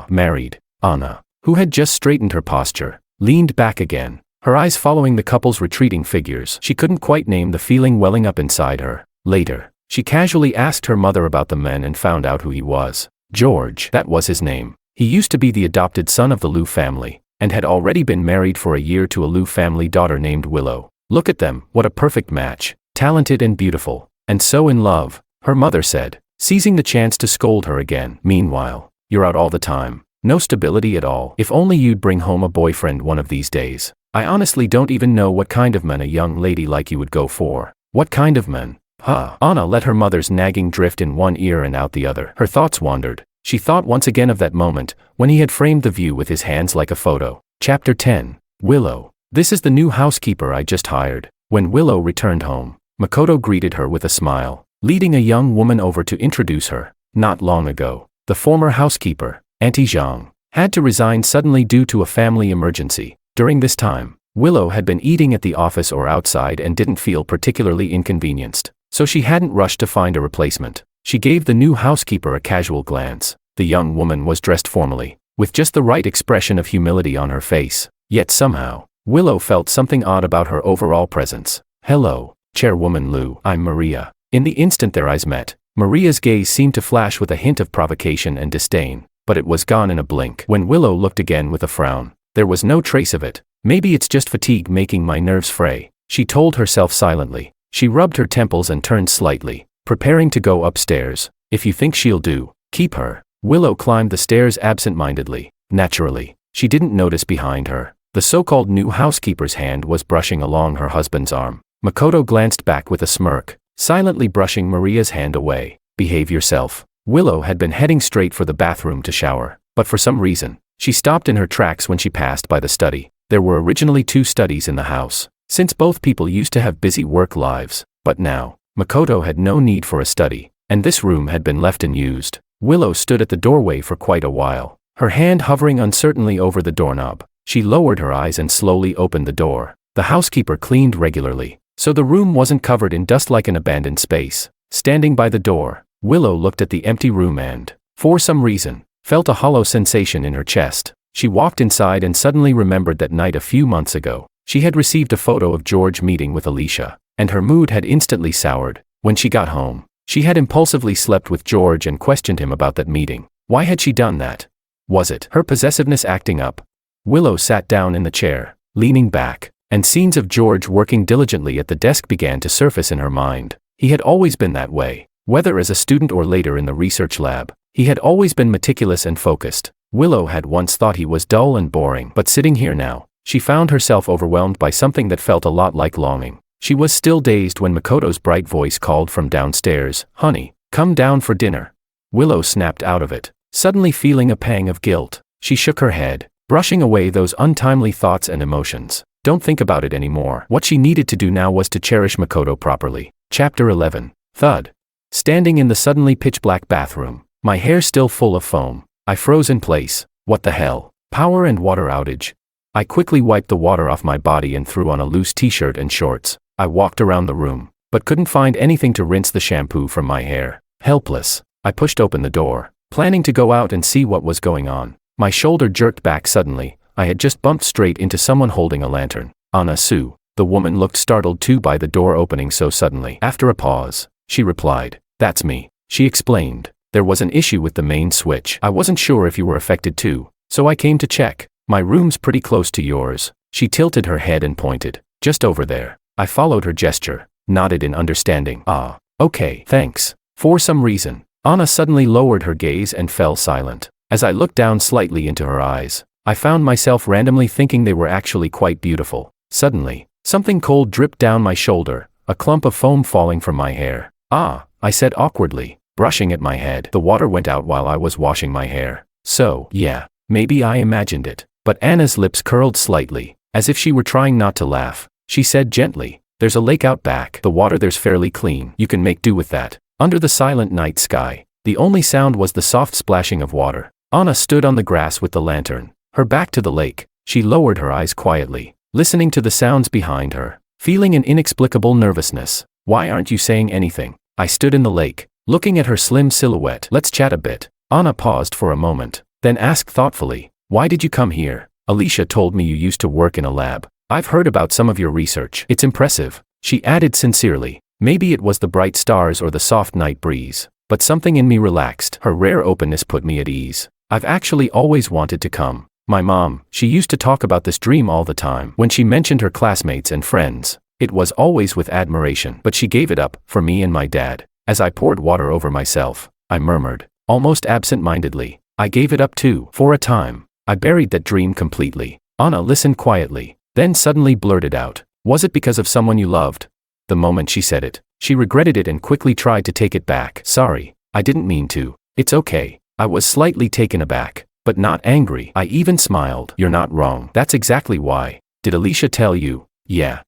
A: Married. Anna, who had just straightened her posture, leaned back again, her eyes following the couple's retreating figures. She couldn't quite name the feeling welling up inside her. Later, she casually asked her mother about the man and found out who he was. George, that was his name. He used to be the adopted son of the Liu family, and had already been married for a year to a Liu family daughter named Willow. Look at them, what a perfect match, talented and beautiful, and so in love, her mother said. seizing the chance to scold her again. Meanwhile, you're out all the time. No stability at all. If only you'd bring home a boyfriend one of these days. I honestly don't even know what kind of man a young lady like you would go for. What kind of man? Huh. Anna let her mother's nagging drift in one ear and out the other. Her thoughts wandered. She thought once again of that moment, when he had framed the view with his hands like a photo. Chapter 10. Willow. This is the new housekeeper I just hired. When Willow returned home, Makoto greeted her with a smile, leading a young woman over to introduce her. Not long ago, the former housekeeper, Auntie Zhang, had to resign suddenly due to a family emergency. During this time, Willow had been eating at the office or outside and didn't feel particularly inconvenienced, so she hadn't rushed to find a replacement. She gave the new housekeeper a casual glance. The young woman was dressed formally, with just the right expression of humility on her face. Yet somehow, Willow felt something odd about her overall presence. Hello, Chairwoman Liu. I'm Maria. In the instant their eyes met, Maria's gaze seemed to flash with a hint of provocation and disdain, but it was gone in a blink. When Willow looked again with a frown, there was no trace of it. Maybe it's just fatigue making my nerves fray, she told herself silently. She rubbed her temples and turned slightly, preparing to go upstairs. If you think she'll do, keep her. Willow climbed the stairs absent-mindedly. Naturally, she didn't notice behind her. The so-called new housekeeper's hand was brushing along her husband's arm. Makoto glanced back with a smirk, silently brushing Maria's hand away. Behave yourself. Willow had been heading straight for the bathroom to shower, but for some reason, she stopped in her tracks when she passed by the study. There were originally 2 studies in the house, since both people used to have busy work lives, but now, Makoto had no need for a study, and this room had been left unused. Willow stood at the doorway for quite a while, her hand hovering uncertainly over the doorknob. She lowered her eyes and slowly opened the door. The housekeeper cleaned regularly, so the room wasn't covered in dust like an abandoned space. Standing by the door, Willow looked at the empty room and, for some reason, felt a hollow sensation in her chest. She walked inside and suddenly remembered that night a few months ago. She had received a photo of George meeting with Alicia, and her mood had instantly soured. When she got home, she had impulsively slept with George and questioned him about that meeting. Why had she done that? Was it her possessiveness acting up? Willow sat down in the chair, leaning back, and scenes of George working diligently at the desk began to surface in her mind. He had always been that way, whether as a student or later in the research lab. He had always been meticulous and focused. Willow had once thought he was dull and boring, but sitting here now, she found herself overwhelmed by something that felt a lot like longing. She was still dazed when Makoto's bright voice called from downstairs, "Honey, come down for dinner." Willow snapped out of it, suddenly feeling a pang of guilt. She shook her head, brushing away those untimely thoughts and emotions. Don't think about it anymore. What she needed to do now was to cherish Makoto properly. Chapter 11. Thud. Standing in the suddenly pitch-black bathroom, my hair still full of foam, I froze in place. What the hell? Power and water outage. I quickly wiped the water off my body and threw on a loose t-shirt and shorts. I walked around the room, but couldn't find anything to rinse the shampoo from my hair. Helpless, I pushed open the door, planning to go out and see what was going on. My shoulder jerked back suddenly. I had just bumped straight into someone holding a lantern. Anna Sue. The woman looked startled too by the door opening so suddenly. After a pause, she replied, "That's me," she explained. "There was an issue with the main switch. I wasn't sure if you were affected too, so I came to check. My room's pretty close to yours." She tilted her head and pointed, "Just over there." I followed her gesture, nodded in understanding. "Ah, okay, thanks." For some reason, Anna suddenly lowered her gaze and fell silent. As I looked down slightly into her eyes, I found myself randomly thinking they were actually quite beautiful. Suddenly, something cold dripped down my shoulder, a clump of foam falling from my hair. "Ah," I said awkwardly, brushing at my head. The water went out while I was washing my hair. So, yeah, maybe I imagined it. But Anna's lips curled slightly, as if she were trying not to laugh. She said gently, "There's a lake out back. The water there's fairly clean. You can make do with that." Under the silent night sky, the only sound was the soft splashing of water. Anna stood on the grass with the lantern, her back to the lake. She lowered her eyes quietly, listening to the sounds behind her, feeling an inexplicable nervousness. "Why aren't you saying anything?" I stood in the lake, looking at her slim silhouette. "Let's chat a bit." Anna paused for a moment, then asked thoughtfully, "Why did you come here?" "Alicia told me you used to work in a lab. I've heard about some of your research. It's impressive," she added sincerely. Maybe it was the bright stars or the soft night breeze, but something in me relaxed. Her rare openness put me at ease. "I've actually always wanted to come. My mom, she used to talk about this dream all the time. When she mentioned her classmates and friends, it was always with admiration, but she gave it up for me and my dad." As I poured water over myself, I murmured, almost absent-mindedly, I gave it up too. For a time, I buried that dream completely. Anna listened quietly, then suddenly blurted out, was it because of someone you loved? The moment she said it, she regretted it and quickly tried to take it back. Sorry, I didn't mean to. It's okay. I was slightly taken aback, but not angry. I even smiled. You're not wrong. That's exactly why. Did Alicia tell you? Yeah.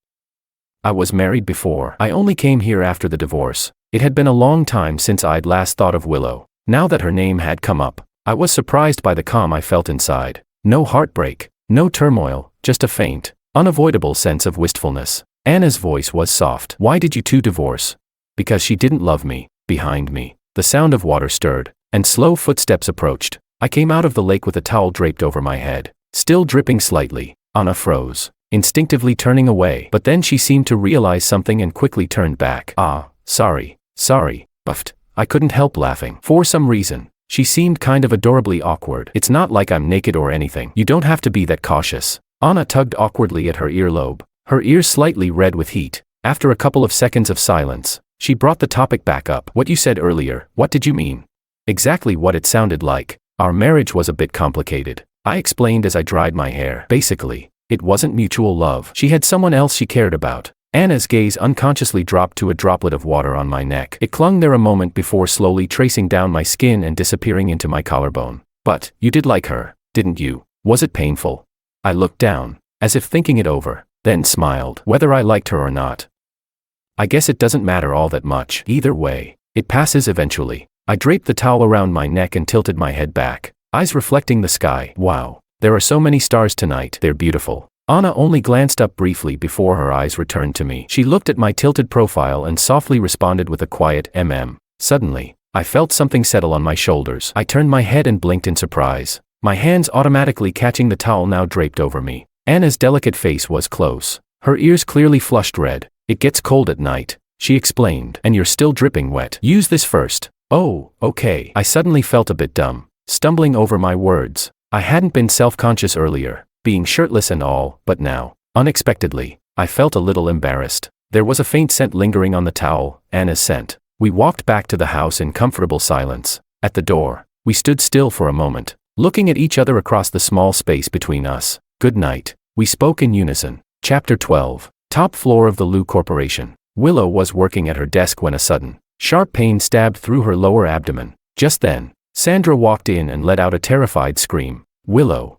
A: I was married before. I only came here after the divorce. It had been a long time since I'd last thought of Willow. Now that her name had come up, I was surprised by the calm I felt inside. No heartbreak, no turmoil, just a faint, unavoidable sense of wistfulness. Anna's voice was soft. Why did you two divorce? Because she didn't love me. Behind me, the sound of water stirred, and slow footsteps approached. I came out of the lake with a towel draped over my head, still dripping slightly. Anna froze, instinctively turning away. But then she seemed to realize something and quickly turned back. Sorry, buffed. I couldn't help laughing. For some reason, she seemed kind of adorably awkward. It's not like I'm naked or anything. You don't have to be that cautious. Anna tugged awkwardly at her earlobe, her ears slightly red with heat. After a couple of seconds of silence, she brought the topic back up. What you said earlier, what did you mean? Exactly what it sounded like. Our marriage was a bit complicated, I explained as I dried my hair. Basically, it wasn't mutual love. She had someone else she cared about. Anna's gaze unconsciously dropped to a droplet of water on my neck. It clung there a moment before slowly tracing down my skin and disappearing into my collarbone. But, you did like her, didn't you? Was it painful? I looked down, as if thinking it over, then smiled. Whether I liked her or not, I guess it doesn't matter all that much. Either way, it passes eventually. I draped the towel around my neck and tilted my head back, eyes reflecting the sky. Wow, there are so many stars tonight. They're beautiful. Anna only glanced up briefly before her eyes returned to me. She looked at my tilted profile and softly responded with a quiet Suddenly, I felt something settle on my shoulders. I turned my head and blinked in surprise, my hands automatically catching the towel now draped over me. Anna's delicate face was close, her ears clearly flushed red. It gets cold at night, she explained, and you're still dripping wet. Use this first. Oh, okay. I suddenly felt a bit dumb, stumbling over my words. I hadn't been self-conscious earlier, being shirtless and all, but now, unexpectedly, I felt a little embarrassed. There was a faint scent lingering on the towel, Anna's scent. We walked back to the house in comfortable silence. At the door, we stood still for a moment, looking at each other across the small space between us. Good night, we spoke in unison. Chapter 12. Top floor of the Lou Corporation. Willow was working at her desk when a sudden, sharp pain stabbed through her lower abdomen. Just then, Sandra walked in and let out a terrified scream. Willow,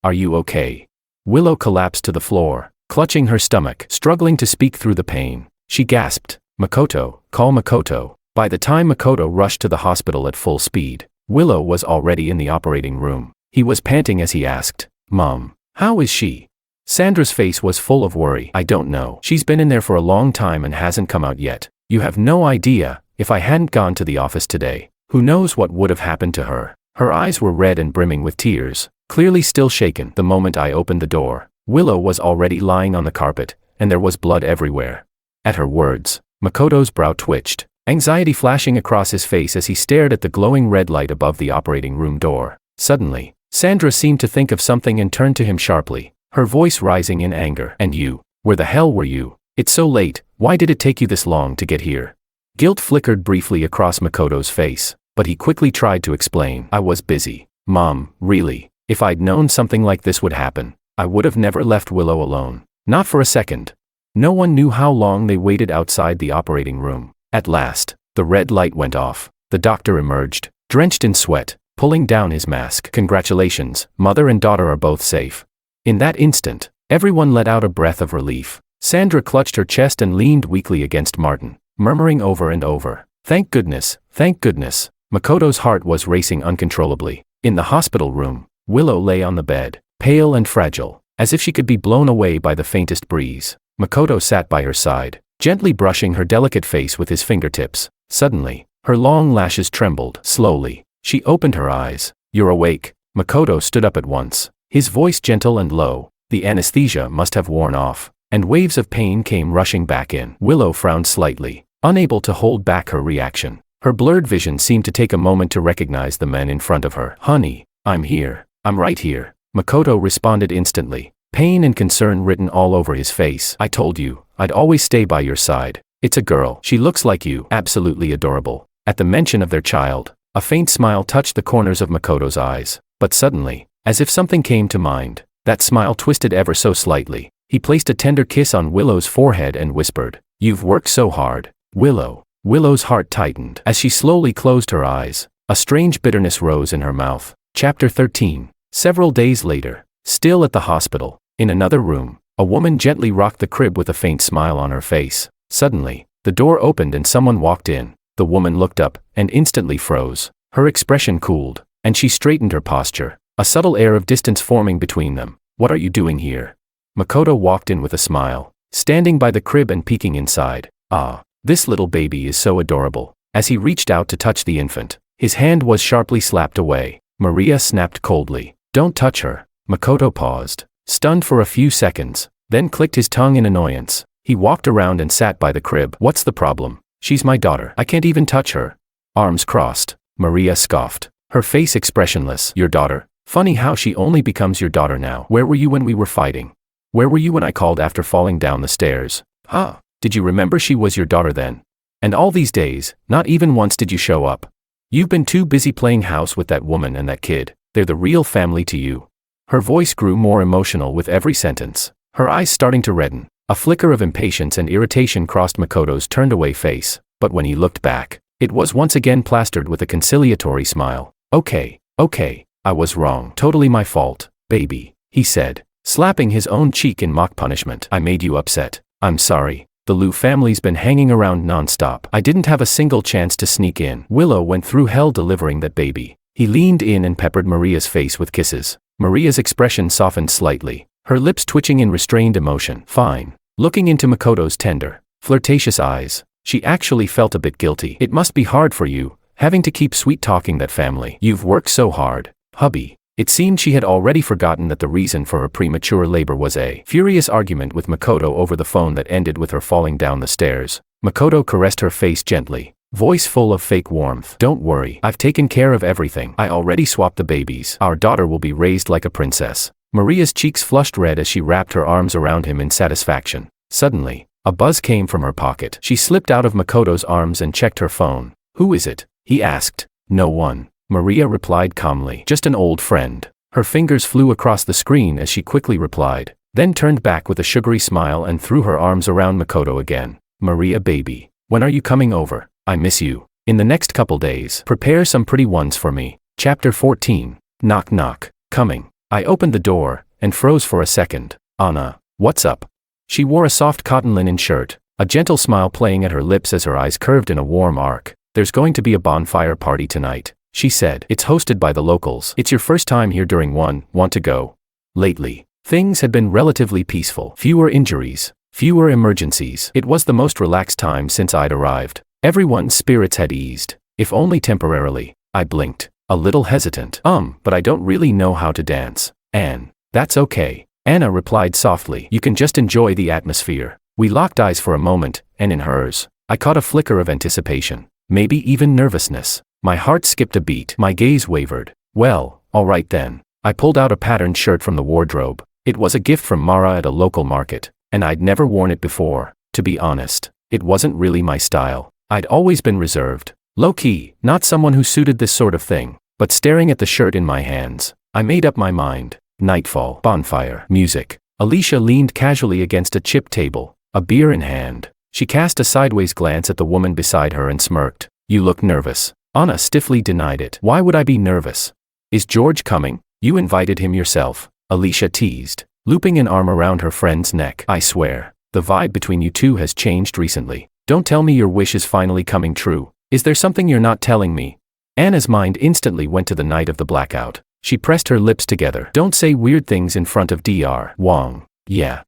A: are you okay? Willow collapsed to the floor, clutching her stomach, struggling to speak through the pain. She gasped, Makoto, call Makoto. By the time Makoto rushed to the hospital at full speed, Willow was already in the operating room. He was panting as he asked, Mom, how is she? Sandra's face was full of worry. I don't know. She's been in there for a long time and hasn't come out yet. You have no idea. If I hadn't gone to the office today, who knows what would have happened to her? Her eyes were red and brimming with tears, clearly still shaken. The moment I opened the door, Willow was already lying on the carpet, and there was blood everywhere. At her words, Makoto's brow twitched, anxiety flashing across his face as he stared at the glowing red light above the operating room door. Suddenly, Sandra seemed to think of something and turned to him sharply, her voice rising in anger. And you, where the hell were you? It's so late, why did it take you this long to get here? Guilt flickered briefly across Makoto's face, but he quickly tried to explain. I was busy. Mom, really, if I'd known something like this would happen, I would have never left Willow alone. Not for a second. No one knew how long they waited outside the operating room. At last, the red light went off. The doctor emerged, drenched in sweat, pulling down his mask. Congratulations, mother and daughter are both safe. In that instant, everyone let out a breath of relief. Sandra clutched her chest and leaned weakly against Martin, murmuring over and over, Thank goodness, thank goodness. Makoto's heart was racing uncontrollably. In the hospital room, Willow lay on the bed, pale and fragile, as if she could be blown away by the faintest breeze. Makoto sat by her side, gently brushing her delicate face with his fingertips. Suddenly, her long lashes trembled. Slowly, she opened her eyes. You're awake. Makoto stood up at once, his voice gentle and low. The anesthesia must have worn off, and waves of pain came rushing back in. Willow frowned slightly, unable to hold back her reaction. Her blurred vision seemed to take a moment to recognize the men in front of her. Honey, I'm here. I'm right here. Makoto responded instantly, pain and concern written all over his face. I told you, I'd always stay by your side. It's a girl. She looks like you. Absolutely adorable. At the mention of their child, a faint smile touched the corners of Makoto's eyes. But suddenly, as if something came to mind, that smile twisted ever so slightly. He placed a tender kiss on Willow's forehead and whispered, "You've worked so hard, Willow." Willow's heart tightened. As she slowly closed her eyes, a strange bitterness rose in her mouth. Chapter 13. Several days later, still at the hospital, in another room, a woman gently rocked the crib with a faint smile on her face. Suddenly, the door opened and someone walked in. The woman looked up and instantly froze. Her expression cooled, and she straightened her posture, a subtle air of distance forming between them. "What are you doing here?" Makoto walked in with a smile, standing by the crib and peeking inside. "Ah, this little baby is so adorable." As he reached out to touch the infant, his hand was sharply slapped away. Maria snapped coldly, "Don't touch her." Makoto paused, stunned for a few seconds, then clicked his tongue in annoyance. He walked around and sat by the crib. "What's the problem? She's my daughter. I can't even touch her." Arms crossed, Maria scoffed, her face expressionless. "Your daughter? Funny how she only becomes your daughter now. Where were you when we were fighting? Where were you when I called after falling down the stairs? Huh? Did you remember she was your daughter then? And all these days, not even once did you show up. You've been too busy playing house with that woman and that kid. They're the real family to you." Her voice grew more emotional with every sentence, her eyes starting to redden. A flicker of impatience and irritation crossed Makoto's turned-away face, but when he looked back, it was once again plastered with a conciliatory smile. Okay, I was wrong. Totally my fault, baby," he said, slapping his own cheek in mock punishment. "I made you upset. I'm sorry. The Liu family's been hanging around non-stop. I didn't have a single chance to sneak in." Willow went through hell delivering that baby. He leaned in and peppered Maria's face with kisses. Maria's expression softened slightly, her lips twitching in restrained emotion. "Fine." Looking into Makoto's tender, flirtatious eyes, she actually felt a bit guilty. "It must be hard for you, having to keep sweet-talking that family. You've worked so hard, hubby." It seemed she had already forgotten that the reason for her premature labor was a furious argument with Makoto over the phone that ended with her falling down the stairs. Makoto caressed her face gently, voice full of fake warmth. "Don't worry, I've taken care of everything. I already swapped the babies. Our daughter will be raised like a princess." Maria's cheeks flushed red as she wrapped her arms around him in satisfaction. Suddenly, a buzz came from her pocket. She slipped out of Makoto's arms and checked her phone. "Who is it?" he asked. "No one," Maria replied calmly. "Just an old friend." Her fingers flew across the screen as she quickly replied, then turned back with a sugary smile and threw her arms around Makoto again. "Maria baby, when are you coming over? I miss you." "In the next couple days. Prepare some pretty ones for me." Chapter 14. Knock knock. Coming. I opened the door, and froze for a second. "Anna, what's up?" She wore a soft cotton linen shirt, a gentle smile playing at her lips as her eyes curved in a warm arc. "There's going to be a bonfire party tonight," she said. "It's hosted by the locals. It's your first time here during one. Want to go?" Lately, things had been relatively peaceful. Fewer injuries, fewer emergencies. It was the most relaxed time since I'd arrived. Everyone's spirits had eased, if only temporarily. I blinked, a little hesitant. But I don't really know how to dance." "Anne." "That's okay," Anna replied softly. "You can just enjoy the atmosphere." We locked eyes for a moment, and in hers, I caught a flicker of anticipation, maybe even nervousness. My heart skipped a beat. My gaze wavered. "Well, all right then." I pulled out a patterned shirt from the wardrobe. It was a gift from Mara at a local market, and I'd never worn it before. To be honest, it wasn't really my style. I'd always been reserved, low-key, not someone who suited this sort of thing. But staring at the shirt in my hands, I made up my mind. Nightfall, bonfire, music. Alicia leaned casually against a chip table, a beer in hand. She cast a sideways glance at the woman beside her and smirked. "You look nervous." Anna stiffly denied it. "Why would I be nervous? Is George coming?" "You invited him yourself," Alicia teased, looping an arm around her friend's neck. "I swear, the vibe between you two has changed recently. Don't tell me your wish is finally coming true. Is there something you're not telling me?" Anna's mind instantly went to the night of the blackout. She pressed her lips together. "Don't say weird things in front of Dr. Wong." Yeah,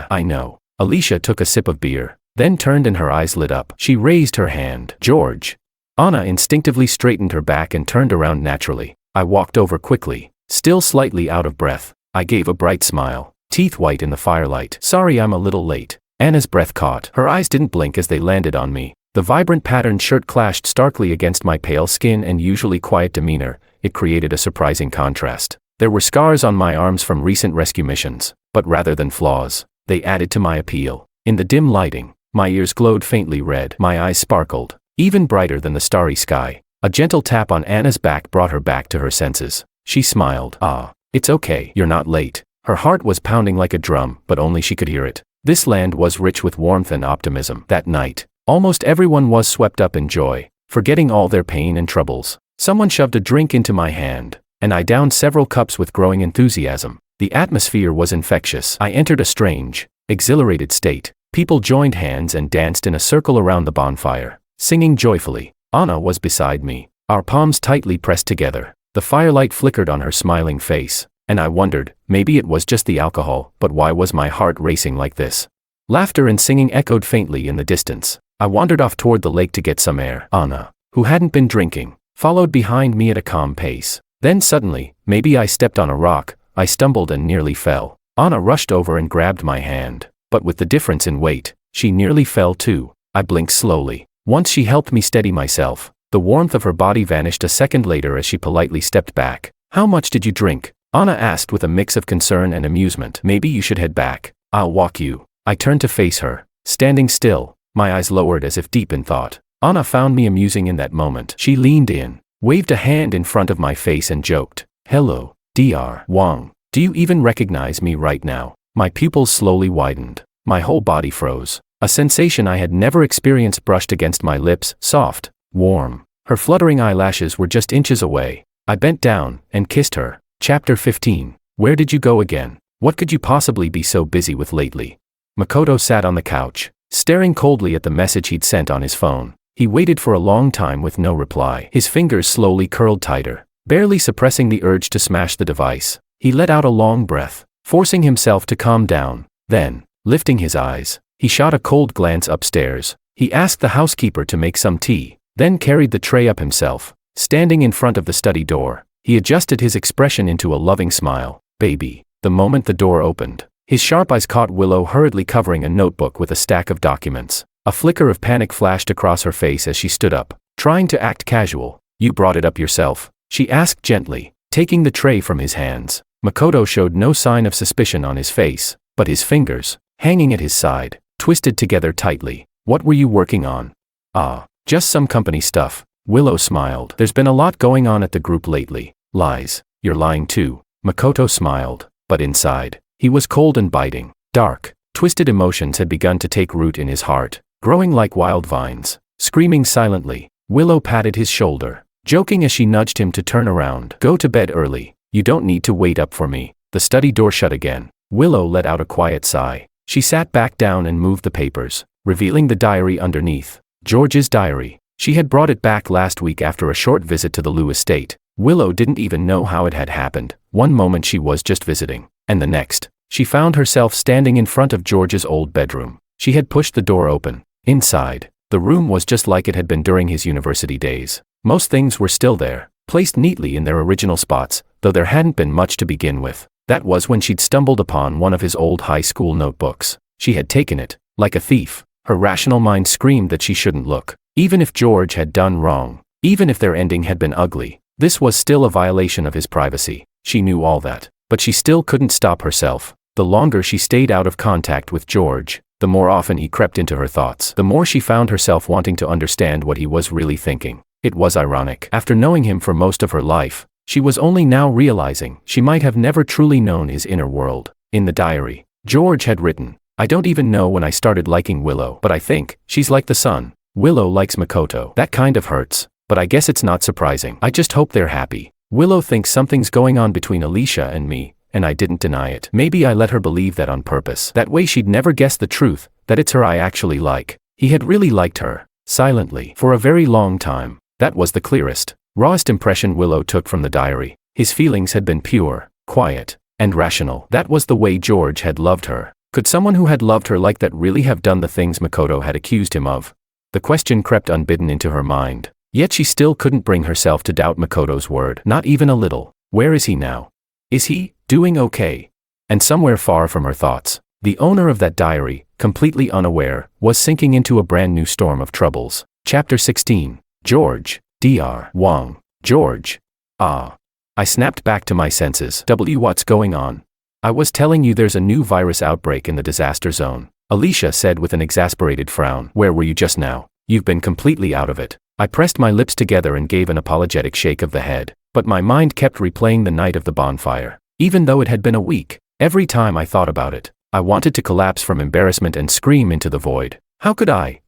A: I know." Alicia took a sip of beer, then turned and her eyes lit up. She raised her hand. "George." Anna instinctively straightened her back and turned around naturally. I walked over quickly, still slightly out of breath. I gave a bright smile, teeth white in the firelight. "Sorry I'm a little late." Anna's breath caught. Her eyes didn't blink as they landed on me. The vibrant patterned shirt clashed starkly against my pale skin and usually quiet demeanor. It created a surprising contrast. There were scars on my arms from recent rescue missions, but rather than flaws, they added to my appeal. In the dim lighting, My ears glowed faintly red. My eyes sparkled, even brighter than the starry sky. A gentle tap on Anna's back brought her back to her senses. She smiled. "Ah, it's okay, you're not late." Her heart was pounding like a drum, but only she could hear it. This land was rich with warmth and optimism. That night, almost everyone was swept up in joy, forgetting all their pain and troubles. Someone shoved a drink into my hand, and I downed several cups with growing enthusiasm. The atmosphere was infectious. I entered a strange, exhilarated state. People joined hands and danced in a circle around the bonfire, singing joyfully. Anna was beside me, our palms tightly pressed together. The firelight flickered on her smiling face, and I wondered, maybe it was just the alcohol, but why was my heart racing like this? Laughter and singing echoed faintly in the distance. I wandered off toward the lake to get some air. Anna, who hadn't been drinking, followed behind me at a calm pace. Then suddenly, maybe I stepped on a rock, I stumbled and nearly fell. Anna rushed over and grabbed my hand, but with the difference in weight, she nearly fell too. I blinked slowly. Once she helped me steady myself, the warmth of her body vanished a second later as she politely stepped back. "How much did you drink?" Anna asked with a mix of concern and amusement. "Maybe you should head back. I'll walk you." I turned to face her, standing still, my eyes lowered as if deep in thought. Anna found me amusing in that moment. She leaned in, waved a hand in front of my face and joked, "Hello, Dr. Wang. Do you even recognize me right now?" My pupils slowly widened. My whole body froze. A sensation I had never experienced brushed against my lips, soft, warm. Her fluttering eyelashes were just inches away. I bent down and kissed her. Chapter 15. Where did you go again? What could you possibly be so busy with lately? Makoto sat on the couch, staring coldly at the message he'd sent on his phone. He waited for a long time with no reply. His fingers slowly curled tighter, barely suppressing the urge to smash the device. He let out a long breath, forcing himself to calm down. Then, lifting his eyes, he shot a cold glance upstairs. He asked the housekeeper to make some tea, then carried the tray up himself. Standing in front of the study door, he adjusted his expression into a loving smile. "Baby." The moment the door opened, his sharp eyes caught Willow hurriedly covering a notebook with a stack of documents. A flicker of panic flashed across her face as she stood up, trying to act casual. "You brought it up yourself?" she asked gently, taking the tray from his hands. Makoto showed no sign of suspicion on his face, but his fingers, hanging at his side, twisted together tightly. "What were you working on?" "Ah, just some company stuff." Willow smiled. "There's been a lot going on at the group lately." "Lies. You're lying too." Makoto smiled, but inside, he was cold and biting. Dark, twisted emotions had begun to take root in his heart, growing like wild vines. Screaming silently, Willow patted his shoulder, joking as she nudged him to turn around. "Go to bed early. You don't need to wait up for me." The study door shut again. Willow let out a quiet sigh. She sat back down and moved the papers, revealing the diary underneath. George's diary. She had brought it back last week after a short visit to the Liu estate. Willow didn't even know how it had happened. One moment she was just visiting, and the next, she found herself standing in front of George's old bedroom. She had pushed the door open. Inside, the room was just like it had been during his university days. Most things were still there, placed neatly in their original spots, though there hadn't been much to begin with. That was when she'd stumbled upon one of his old high school notebooks. She had taken it, like a thief. Her rational mind screamed that she shouldn't look. Even if George had done wrong, even if their ending had been ugly, this was still a violation of his privacy. She knew all that, but she still couldn't stop herself. The longer she stayed out of contact with George, the more often he crept into her thoughts. The more she found herself wanting to understand what he was really thinking. It was ironic. After knowing him for most of her life, she was only now realizing she might have never truly known his inner world. In the diary, George had written, "I don't even know when I started liking Willow, but I think she's like the sun. Willow likes Makoto. That kind of hurts, but I guess it's not surprising. I just hope they're happy. Willow thinks something's going on between Alicia and me, and I didn't deny it. Maybe I let her believe that on purpose. That way she'd never guess the truth, that it's her I actually like." He had really liked her, silently, for a very long time. That was the clearest, rawest impression Willow took from the diary. His feelings had been pure, quiet, and rational. That was the way George had loved her. Could someone who had loved her like that really have done the things Makoto had accused him of? The question crept unbidden into her mind. Yet she still couldn't bring herself to doubt Makoto's word, not even a little. Where is he now? Is he doing okay? And somewhere far from her thoughts, the owner of that diary, completely unaware, was sinking into a brand new storm of troubles. Chapter 16. George, Dr. Wang. George. Ah. I snapped back to my senses. What's going on? I was telling you there's a new virus outbreak in the disaster zone. Alicia said with an exasperated frown. Where were you just now? You've been completely out of it. I pressed my lips together and gave an apologetic shake of the head, but my mind kept replaying the night of the bonfire. Even though it had been a week, every time I thought about it, I wanted to collapse from embarrassment and scream into the void. How could I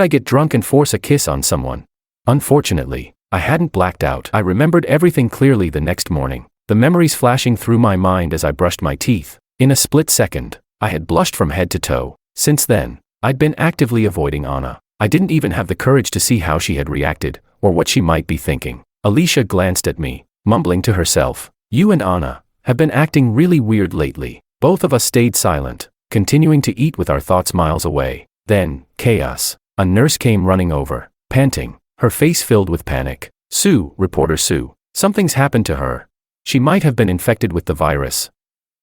A: get drunk and force a kiss on someone? Unfortunately, I hadn't blacked out. I remembered everything clearly the next morning, the memories flashing through my mind as I brushed my teeth. In a split second, I had blushed from head to toe. Since then, I'd been actively avoiding Anna. I didn't even have the courage to see how she had reacted, or what she might be thinking. Alicia glanced at me, mumbling to herself, "You and Anna have been acting really weird lately." Both of us stayed silent, continuing to eat with our thoughts miles away. Then, chaos. A nurse came running over, panting, her face filled with panic. "Sue, reporter Sue, something's happened to her. She might have been infected with the virus."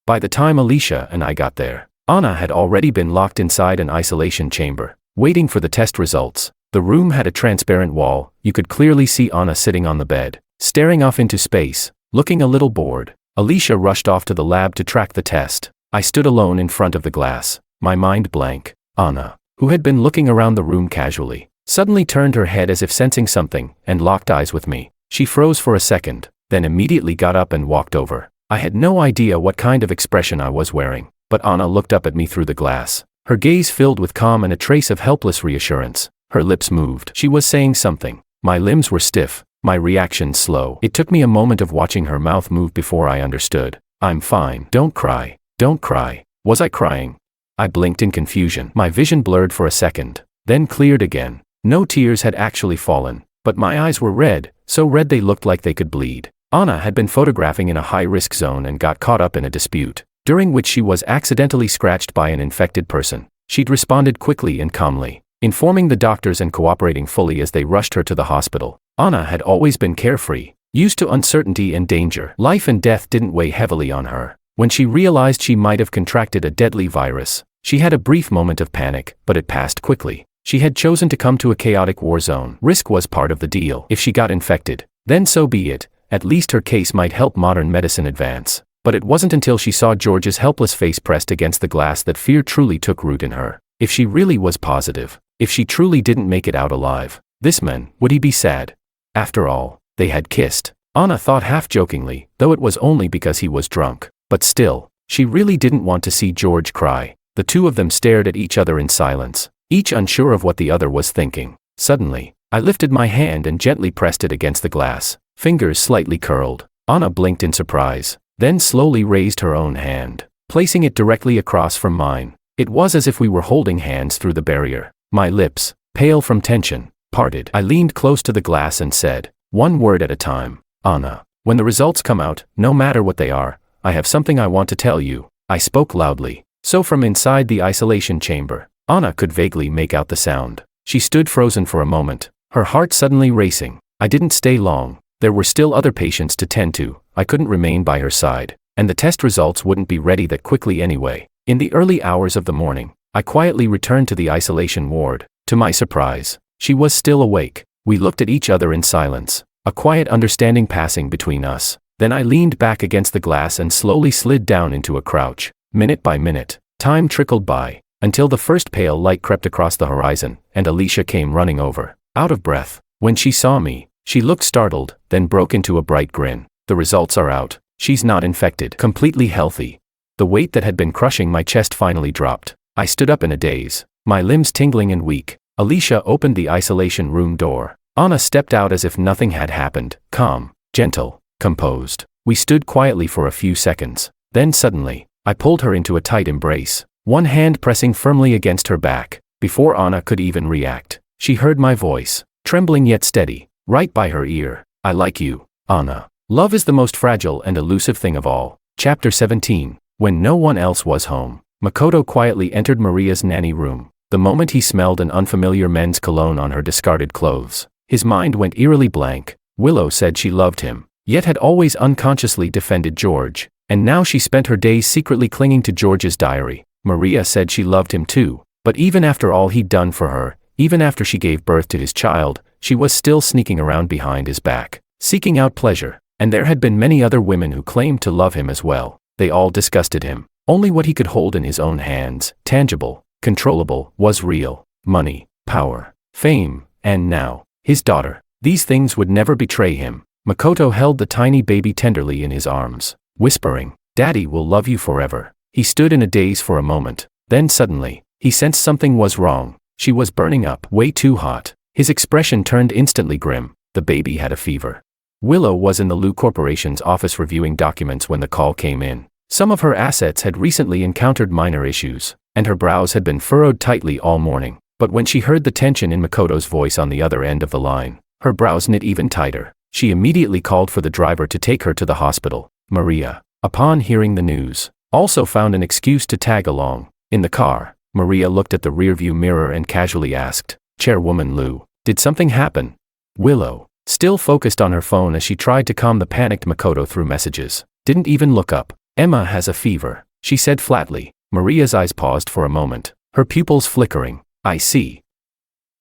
A: By the time Alicia and I got there, Anna had already been locked inside an isolation chamber, waiting for the test results. The room had a transparent wall. You could clearly see Anna sitting on the bed, staring off into space, looking a little bored. Alicia rushed off to the lab to track the test. I stood alone in front of the glass, my mind blank. Anna, who had been looking around the room casually, suddenly turned her head as if sensing something, and locked eyes with me. She froze for a second, then immediately got up and walked over. I had no idea what kind of expression I was wearing, but Anna looked up at me through the glass, her gaze filled with calm and a trace of helpless reassurance. Her lips moved. She was saying something. My limbs were stiff, my reaction slow. It took me a moment of watching her mouth move before I understood. "I'm fine. Don't cry. Don't cry." Was I crying? I blinked in confusion. My vision blurred for a second, then cleared again. No tears had actually fallen, but my eyes were red, so red they looked like they could bleed. Anna had been photographing in a high-risk zone and got caught up in a dispute, during which she was accidentally scratched by an infected person. She'd responded quickly and calmly, informing the doctors and cooperating fully as they rushed her to the hospital. Anna had always been carefree, used to uncertainty and danger. Life and death didn't weigh heavily on her. When she realized she might have contracted a deadly virus, she had a brief moment of panic, but it passed quickly. She had chosen to come to a chaotic war zone. Risk was part of the deal. If she got infected, then so be it. At least her case might help modern medicine advance. But it wasn't until she saw George's helpless face pressed against the glass that fear truly took root in her. If she really was positive, if she truly didn't make it out alive, this man, would he be sad? After all, they had kissed. Anna thought half-jokingly, though it was only because he was drunk. But still, she really didn't want to see George cry. The two of them stared at each other in silence, each unsure of what the other was thinking. Suddenly, I lifted my hand and gently pressed it against the glass, fingers slightly curled. Anna blinked in surprise, then slowly raised her own hand, placing it directly across from mine. It was as if we were holding hands through the barrier. My lips, pale from tension, parted. I leaned close to the glass and said, one word at a time, "Anna, when the results come out, no matter what they are, I have something I want to tell you." I spoke loudly, so from inside the isolation chamber, Anna could vaguely make out the sound. She stood frozen for a moment, her heart suddenly racing. I didn't stay long. There were still other patients to tend to. I couldn't remain by her side, and the test results wouldn't be ready that quickly anyway. In the early hours of the morning, I quietly returned to the isolation ward. To my surprise, she was still awake. We looked at each other in silence, a quiet understanding passing between us. Then I leaned back against the glass and slowly slid down into a crouch. Minute by minute, time trickled by, until the first pale light crept across the horizon, and Alicia came running over, out of breath. When she saw me, she looked startled, then broke into a bright grin. "The results are out. She's not infected, completely healthy." The weight that had been crushing my chest finally dropped. I stood up in a daze, my limbs tingling and weak. Alicia opened the isolation room door. Anna stepped out as if nothing had happened, calm, gentle, composed. We stood quietly for a few seconds. Then suddenly, I pulled her into a tight embrace, one hand pressing firmly against her back. Before Anna could even react, she heard my voice, trembling yet steady, right by her ear. "I like you, Anna. Love is the most fragile and elusive thing of all." Chapter 17. When no one else was home, Makoto quietly entered Maria's nanny room. The moment he smelled an unfamiliar men's cologne on her discarded clothes, his mind went eerily blank. Willow said she loved him, yet had always unconsciously defended George, and now she spent her days secretly clinging to George's diary. Maria said she loved him too, but even after all he'd done for her, even after she gave birth to his child, she was still sneaking around behind his back, seeking out pleasure. And there had been many other women who claimed to love him as well. They all disgusted him. Only what he could hold in his own hands, tangible, controllable, was real. Money, power, fame, and now, his daughter. These things would never betray him. Makoto held the tiny baby tenderly in his arms, whispering, "Daddy will love you forever." He stood in a daze for a moment. Then suddenly, he sensed something was wrong. She was burning up, way too hot. His expression turned instantly grim. The baby had a fever. Willow was in the Lu Corporation's office reviewing documents when the call came in. Some of her assets had recently encountered minor issues, and her brows had been furrowed tightly all morning. But when she heard the tension in Makoto's voice on the other end of the line, her brows knit even tighter. She immediately called for the driver to take her to the hospital. Maria, upon hearing the news, also found an excuse to tag along. In the car, Maria looked at the rearview mirror and casually asked, "Chairwoman Lu, did something happen?" Willow, still focused on her phone as she tried to calm the panicked Makoto through messages, didn't even look up. "Emma has a fever," she said flatly. Maria's eyes paused for a moment, her pupils flickering. "I see.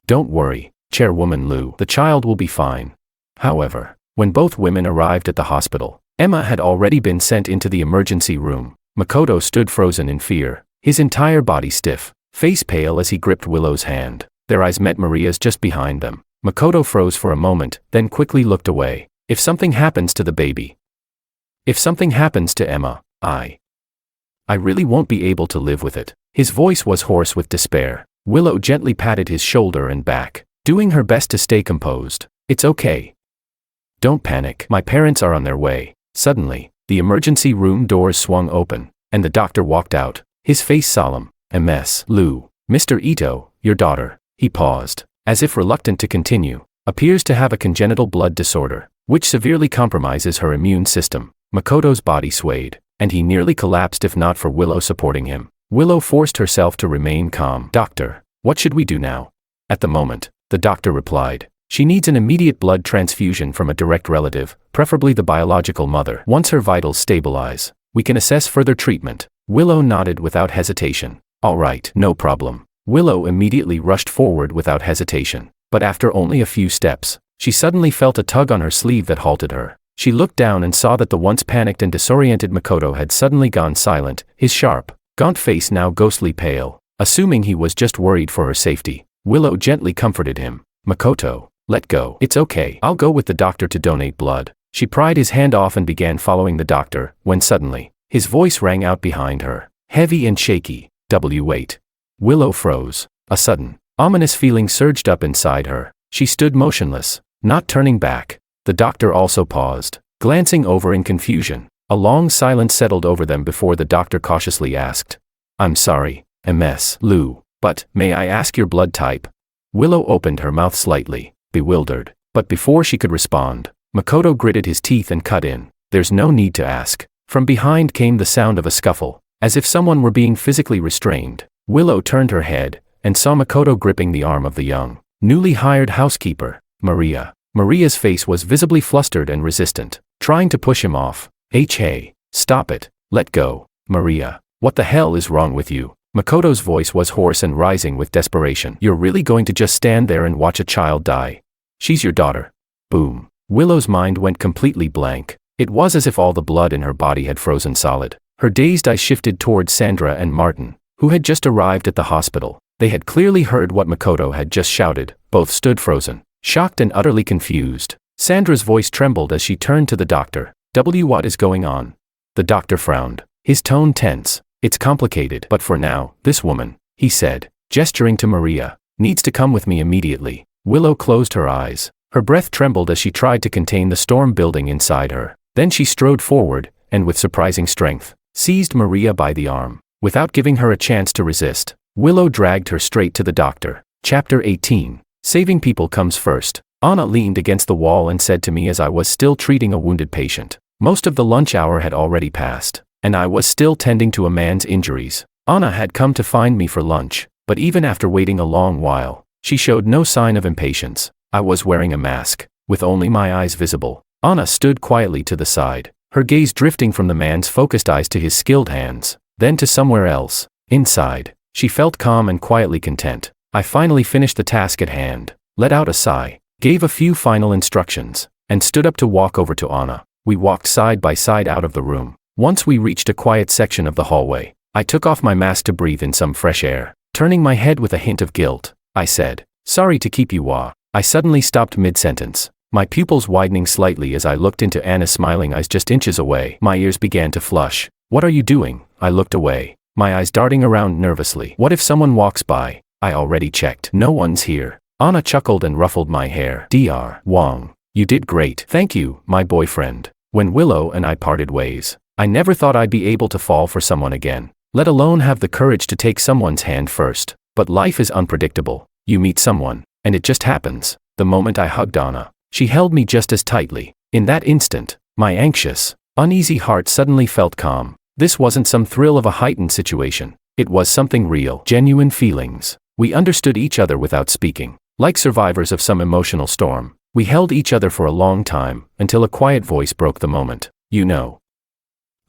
A: Don't worry, Chairwoman Lu, the child will be fine." However, when both women arrived at the hospital, Emma had already been sent into the emergency room. Makoto stood frozen in fear, his entire body stiff, face pale as he gripped Willow's hand. Their eyes met Maria's just behind them. Makoto froze for a moment, then quickly looked away. "If something happens to the baby, if something happens to Emma, I really won't be able to live with it." His voice was hoarse with despair. Willow gently patted his shoulder and back, doing her best to stay composed. "It's okay. Don't panic. My parents are on their way." Suddenly, the emergency room doors swung open, and the doctor walked out, his face solemn. "Ms. Lu, Mr. Ito, your daughter." He paused, as if reluctant to continue. "Appears to have a congenital blood disorder, which severely compromises her immune system." Makoto's body swayed, and he nearly collapsed if not for Willow supporting him. Willow forced herself to remain calm. "Doctor, what should we do now?" At the moment, the doctor replied, "She needs an immediate blood transfusion from a direct relative, preferably the biological mother. Once her vitals stabilize, we can assess further treatment." Willow nodded without hesitation. "All right, no problem." Willow immediately rushed forward without hesitation, but after only a few steps, she suddenly felt a tug on her sleeve that halted her. She looked down and saw that the once panicked and disoriented Makoto had suddenly gone silent, his sharp, gaunt face now ghostly pale. Assuming he was just worried for her safety, Willow gently comforted him. "Makoto, let go. It's okay. I'll go with the doctor to donate blood." She pried his hand off and began following the doctor, when suddenly, his voice rang out behind her, heavy and shaky. "Wait." Willow froze. A sudden, ominous feeling surged up inside her. She stood motionless, not turning back. The doctor also paused, glancing over in confusion. A long silence settled over them before the doctor cautiously asked, "I'm sorry, Ms. Lu, but may I ask your blood type?" Willow opened her mouth slightly, bewildered, but before she could respond, Makoto gritted his teeth and cut in. "There's no need to ask." From behind came the sound of a scuffle, as if someone were being physically restrained. Willow turned her head, and saw Makoto gripping the arm of the young, newly hired housekeeper, Maria. Maria's face was visibly flustered and resistant, trying to push him off. Hey, stop it, let go. Maria, what the hell is wrong with you?" Makoto's voice was hoarse and rising with desperation. "You're really going to just stand there and watch a child die? She's your daughter." Boom. Willow's mind went completely blank. It was as if all the blood in her body had frozen solid. Her dazed eyes shifted towards Sandra and Martin, who had just arrived at the hospital. They had clearly heard what Makoto had just shouted. Both stood frozen, shocked and utterly confused. Sandra's voice trembled as she turned to the doctor. What is going on?" The doctor frowned, his tone tense. "It's complicated, but for now, this woman," he said, gesturing to Maria, "needs to come with me immediately." Willow closed her eyes. Her breath trembled as she tried to contain the storm building inside her. Then she strode forward, and with surprising strength, seized Maria by the arm. Without giving her a chance to resist, Willow dragged her straight to the doctor. Chapter 18. Saving people comes first. Anna leaned against the wall and said to me as I was still treating a wounded patient. Most of the lunch hour had already passed, and I was still tending to a man's injuries. Anna had come to find me for lunch, but even after waiting a long while, she showed no sign of impatience. I was wearing a mask, with only my eyes visible. Anna stood quietly to the side, her gaze drifting from the man's focused eyes to his skilled hands, then to somewhere else. Inside, she felt calm and quietly content. I finally finished the task at hand, let out a sigh, gave a few final instructions, and stood up to walk over to Anna. We walked side by side out of the room. Once we reached a quiet section of the hallway, I took off my mask to breathe in some fresh air. Turning my head with a hint of guilt, I said, "Sorry to keep you I suddenly stopped mid-sentence, my pupils widening slightly as I looked into Anna's smiling eyes just inches away. My ears began to flush. "What are you doing?" I looked away, my eyes darting around nervously. "What if someone walks by?" I already checked. "No one's here." Anna chuckled and ruffled my hair. "Dr. Wong, you did great." "Thank you, my boyfriend." When Willow and I parted ways, I never thought I'd be able to fall for someone again, let alone have the courage to take someone's hand first. But life is unpredictable. You meet someone, and it just happens. The moment I hugged Anna, she held me just as tightly. In that instant, my anxious, uneasy heart suddenly felt calm. This wasn't some thrill of a heightened situation. It was something real, genuine feelings. We understood each other without speaking. Like survivors of some emotional storm, we held each other for a long time, until a quiet voice broke the moment. "You know,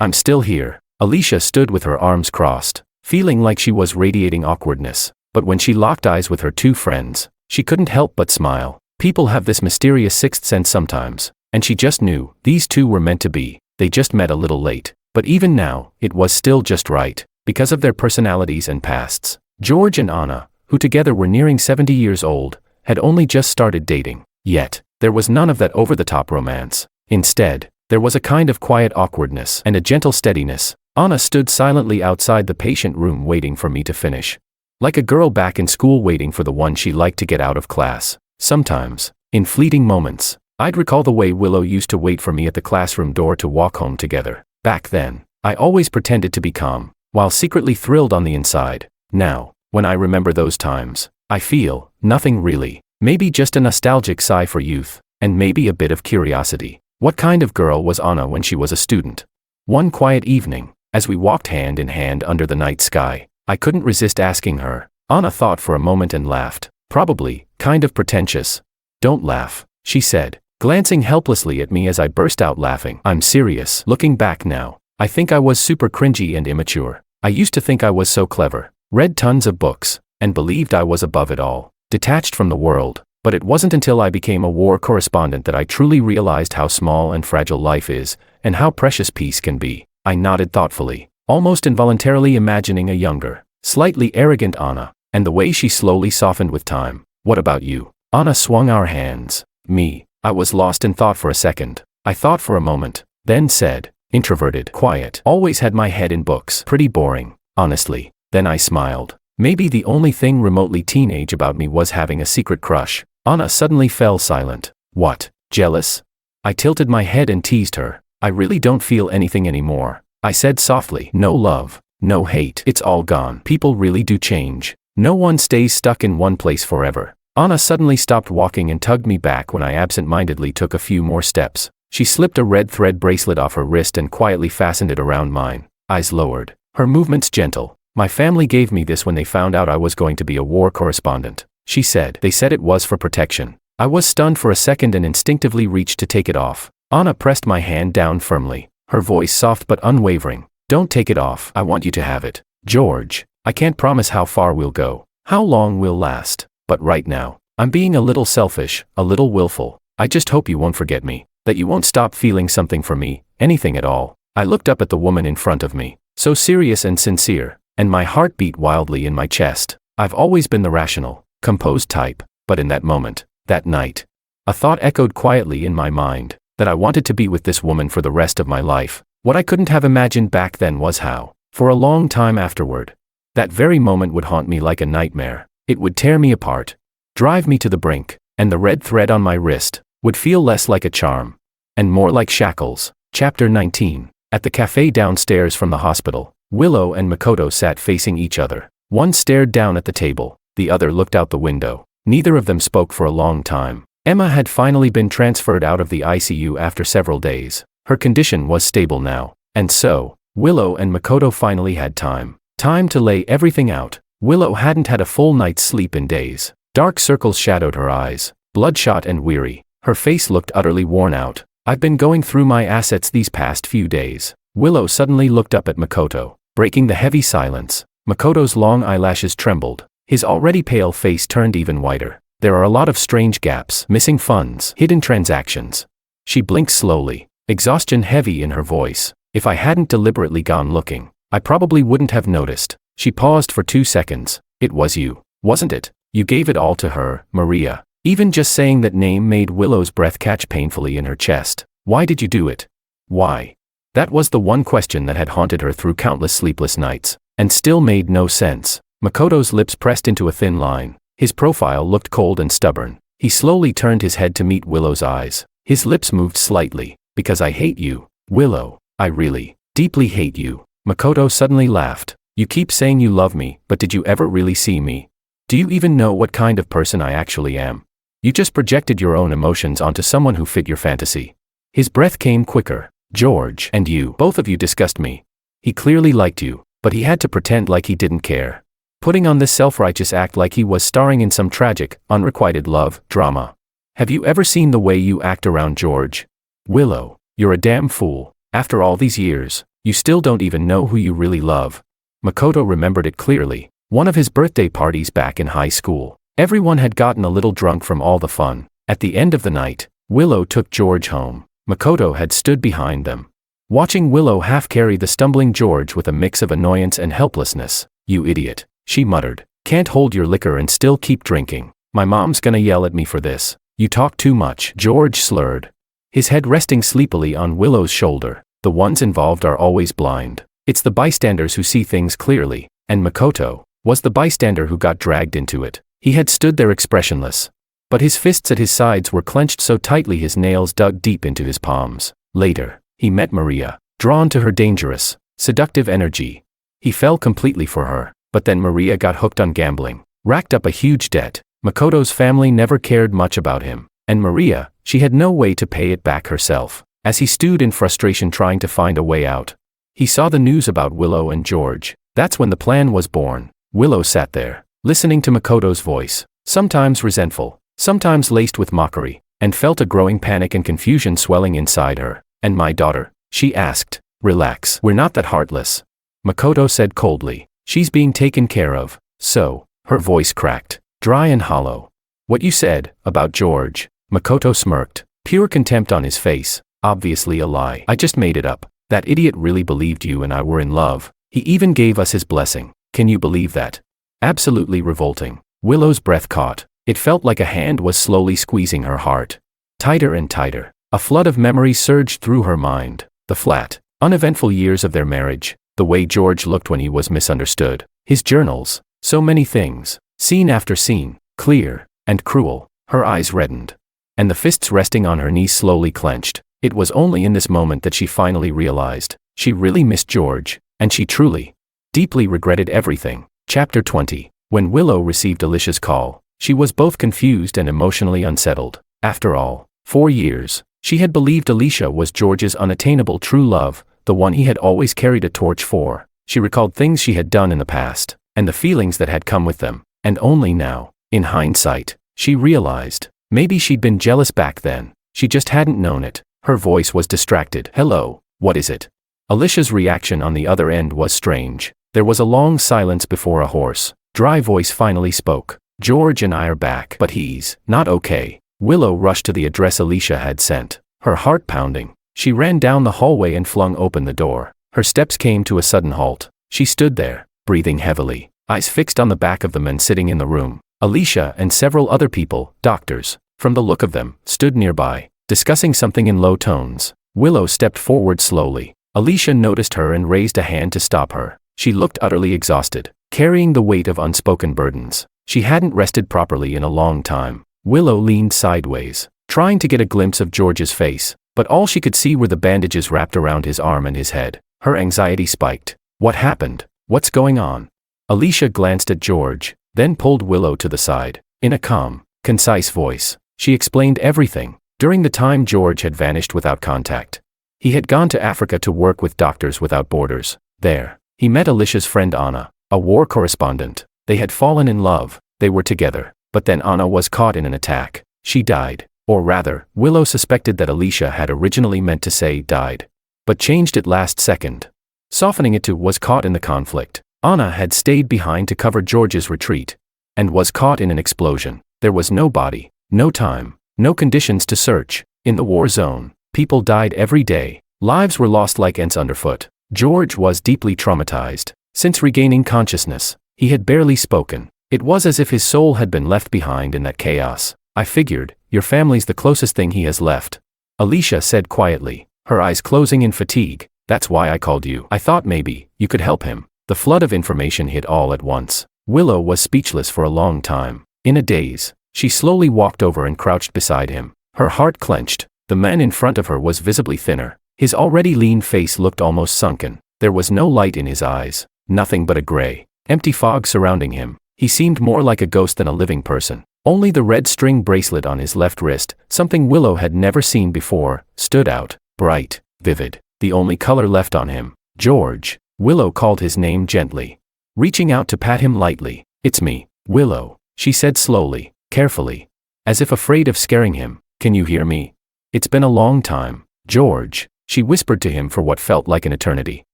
A: I'm still here." Alicia stood with her arms crossed, feeling like she was radiating awkwardness. But when she locked eyes with her two friends, she couldn't help but smile. People have this mysterious sixth sense sometimes, and she just knew these two were meant to be. They just met a little late. But even now, it was still just right, because of their personalities and pasts. George and Anna, who together were nearing 70 years old, had only just started dating. Yet, there was none of that over-the-top romance. Instead, there was a kind of quiet awkwardness and a gentle steadiness. Anna stood silently outside the patient room waiting for me to finish. Like a girl back in school waiting for the one she liked to get out of class. Sometimes, in fleeting moments, I'd recall the way Willow used to wait for me at the classroom door to walk home together. Back then, I always pretended to be calm, while secretly thrilled on the inside. Now, when I remember those times, I feel nothing really. Maybe just a nostalgic sigh for youth, and maybe a bit of curiosity. What kind of girl was Anna when she was a student? One quiet evening, as we walked hand in hand under the night sky, I couldn't resist asking her. Anna thought for a moment and laughed. Probably, kind of pretentious. "Don't laugh," she said, glancing helplessly at me as I burst out laughing. "I'm serious." Looking back now, I think I was super cringy and immature. I used to think I was so clever, read tons of books, and believed I was above it all, detached from the world. But it wasn't until I became a war correspondent that I truly realized how small and fragile life is, and how precious peace can be. I nodded thoughtfully, almost involuntarily imagining a younger, slightly arrogant Anna, and the way she slowly softened with time. "What about you?" Anna swung our hands. Me. I was lost in thought for a second. I thought for a moment, then said, "Introverted, quiet, always had my head in books. Pretty boring, honestly." Then I smiled. Maybe the only thing remotely teenage about me was having a secret crush. Anna suddenly fell silent. "What? Jealous?" I tilted my head and teased her. "I really don't feel anything anymore," I said softly. "No love, no hate. It's all gone. People really do change. No one stays stuck in one place forever." Anna suddenly stopped walking and tugged me back when I absent-mindedly took a few more steps. She slipped a red thread bracelet off her wrist and quietly fastened it around mine, eyes lowered, her movements gentle. "My family gave me this when they found out I was going to be a war correspondent," she said. "They said it was for protection." I was stunned for a second and instinctively reached to take it off. Anna pressed my hand down firmly, her voice soft but unwavering. "Don't take it off. I want you to have it. George, I can't promise how far we'll go, how long we'll last. But right now, I'm being a little selfish, a little willful. I just hope you won't forget me, that you won't stop feeling something for me, anything at all." I looked up at the woman in front of me, so serious and sincere, and my heart beat wildly in my chest. I've always been the rational, composed type, but in that moment, that night, a thought echoed quietly in my mind, that I wanted to be with this woman for the rest of my life. What I couldn't have imagined back then was how, for a long time afterward, that very moment would haunt me like a nightmare. It would tear me apart, drive me to the brink, and the red thread on my wrist would feel less like a charm, and more like shackles. Chapter 19. At the cafe downstairs from the hospital, Willow and Makoto sat facing each other. One stared down at the table, the other looked out the window. Neither of them spoke for a long time. Emma had finally been transferred out of the ICU after several days. Her condition was stable now, and so, Willow and Makoto finally had time. Time to lay everything out. Willow hadn't had a full night's sleep in days. Dark circles shadowed her eyes, bloodshot and weary. Her face looked utterly worn out. "I've been going through my assets these past few days." Willow suddenly looked up at Makoto, breaking the heavy silence. Makoto's long eyelashes trembled. His already pale face turned even whiter. "There are a lot of strange gaps, missing funds, hidden transactions." She blinked slowly, exhaustion heavy in her voice. "If I hadn't deliberately gone looking, I probably wouldn't have noticed." She paused for 2 seconds, It was you, wasn't it? You gave it all to her, Maria. Even just saying that name made Willow's breath catch painfully in her chest. Why did you do it? Why? That was the one question that had haunted her through countless sleepless nights, and still made no sense. Makoto's lips pressed into a thin line. His profile looked cold and stubborn. He slowly turned his head to meet Willow's eyes. His lips moved slightly. Because I hate you, Willow. I really, deeply hate you. Makoto suddenly laughed. You keep saying you love me, but did you ever really see me? Do you even know what kind of person I actually am? You just projected your own emotions onto someone who fit your fantasy. His breath came quicker. George and you, both of you disgust me. He clearly liked you, but he had to pretend like he didn't care. Putting on this self-righteous act like he was starring in some tragic, unrequited love drama. Have you ever seen the way you act around George? Willow, you're a damn fool. After all these years, you still don't even know who you really love. Makoto remembered it clearly. One of his birthday parties back in high school. Everyone had gotten a little drunk from all the fun. At the end of the night, Willow took George home. Makoto had stood behind them, watching Willow half carry the stumbling George with a mix of annoyance and helplessness. You idiot, she muttered. Can't hold your liquor and still keep drinking. My mom's gonna yell at me for this. You talk too much, George slurred, his head resting sleepily on Willow's shoulder. The ones involved are always blind. It's the bystanders who see things clearly, and Makoto was the bystander who got dragged into it. He had stood there expressionless, but his fists at his sides were clenched so tightly his nails dug deep into his palms. Later, he met Maria, drawn to her dangerous, seductive energy. He fell completely for her, but then Maria got hooked on gambling, racked up a huge debt. Makoto's family never cared much about him, and Maria, she had no way to pay it back herself. As he stewed in frustration trying to find a way out, he saw the news about Willow and George. That's when the plan was born. Willow sat there, listening to Makoto's voice, sometimes resentful, sometimes laced with mockery, and felt a growing panic and confusion swelling inside her. And my daughter? She asked. Relax. We're not that heartless. Makoto said coldly. She's being taken care of. So, her voice cracked, dry and hollow. What you said, about George? Makoto smirked, pure contempt on his face. Obviously a lie. I just made it up. That idiot really believed you and I were in love. He even gave us his blessing. Can you believe that? Absolutely revolting. Willow's breath caught. It felt like a hand was slowly squeezing her heart. Tighter and tighter. A flood of memories surged through her mind. The flat, uneventful years of their marriage. The way George looked when he was misunderstood. His journals. So many things. Scene after scene. Clear and cruel. Her eyes reddened, and the fists resting on her knees slowly clenched. It was only in this moment that she finally realized. She really missed George, and she truly, deeply regretted everything. Chapter 20. When Willow received Alicia's call, she was both confused and emotionally unsettled. After all, 4 years, she had believed Alicia was George's unattainable true love, the one he had always carried a torch for. She recalled things she had done in the past, and the feelings that had come with them, and only now, in hindsight, she realized, maybe she'd been jealous back then. She just hadn't known it. Her voice was distracted. Hello, what is it? Alicia's reaction on the other end was strange. There was a long silence before a hoarse, dry voice finally spoke. George and I are back, but he's not okay. Willow rushed to the address Alicia had sent, her heart pounding. She ran down the hallway and flung open the door. Her steps came to a sudden halt. She stood there, breathing heavily, eyes fixed on the back of the men sitting in the room. Alicia and several other people, doctors, from the look of them, stood nearby, discussing something in low tones. Willow stepped forward slowly. Alicia noticed her and raised a hand to stop her. She looked utterly exhausted, carrying the weight of unspoken burdens. She hadn't rested properly in a long time. Willow leaned sideways, trying to get a glimpse of George's face, but all she could see were the bandages wrapped around his arm and his head. Her anxiety spiked. What happened? What's going on? Alicia glanced at George, then pulled Willow to the side. In a calm, concise voice, she explained everything. During the time George had vanished without contact, he had gone to Africa to work with Doctors Without Borders. There, he met Alicia's friend Anna, a war correspondent. They had fallen in love. They were together, but then Anna was caught in an attack. She died. Or rather, Willow suspected that Alicia had originally meant to say died, but changed it last second, softening it to was caught in the conflict. Anna had stayed behind to cover George's retreat, and was caught in an explosion. There was no body, no time, no conditions to search. In the war zone, people died every day. Lives were lost like ants underfoot. George was deeply traumatized. Since regaining consciousness, He had barely spoken. It was as if his soul had been left behind in that chaos. I figured, your family's the closest thing he has left. Alicia said quietly, her eyes closing in fatigue. That's why I called you. I thought maybe you could help him. The flood of information hit all at once. Willow was speechless for a long time. In a daze, she slowly walked over and crouched beside him. Her heart clenched. The man in front of her was visibly thinner. His already lean face looked almost sunken. There was no light in his eyes. Nothing but a gray, empty fog surrounding him. He seemed more like a ghost than a living person. Only the red string bracelet on his left wrist, something Willow had never seen before, stood out, bright, vivid, the only color left on him. George. Willow called his name gently, reaching out to pat him lightly. It's me, Willow, she said slowly, carefully, as if afraid of scaring him. Can you hear me? It's been a long time, George, she whispered to him for what felt like an eternity,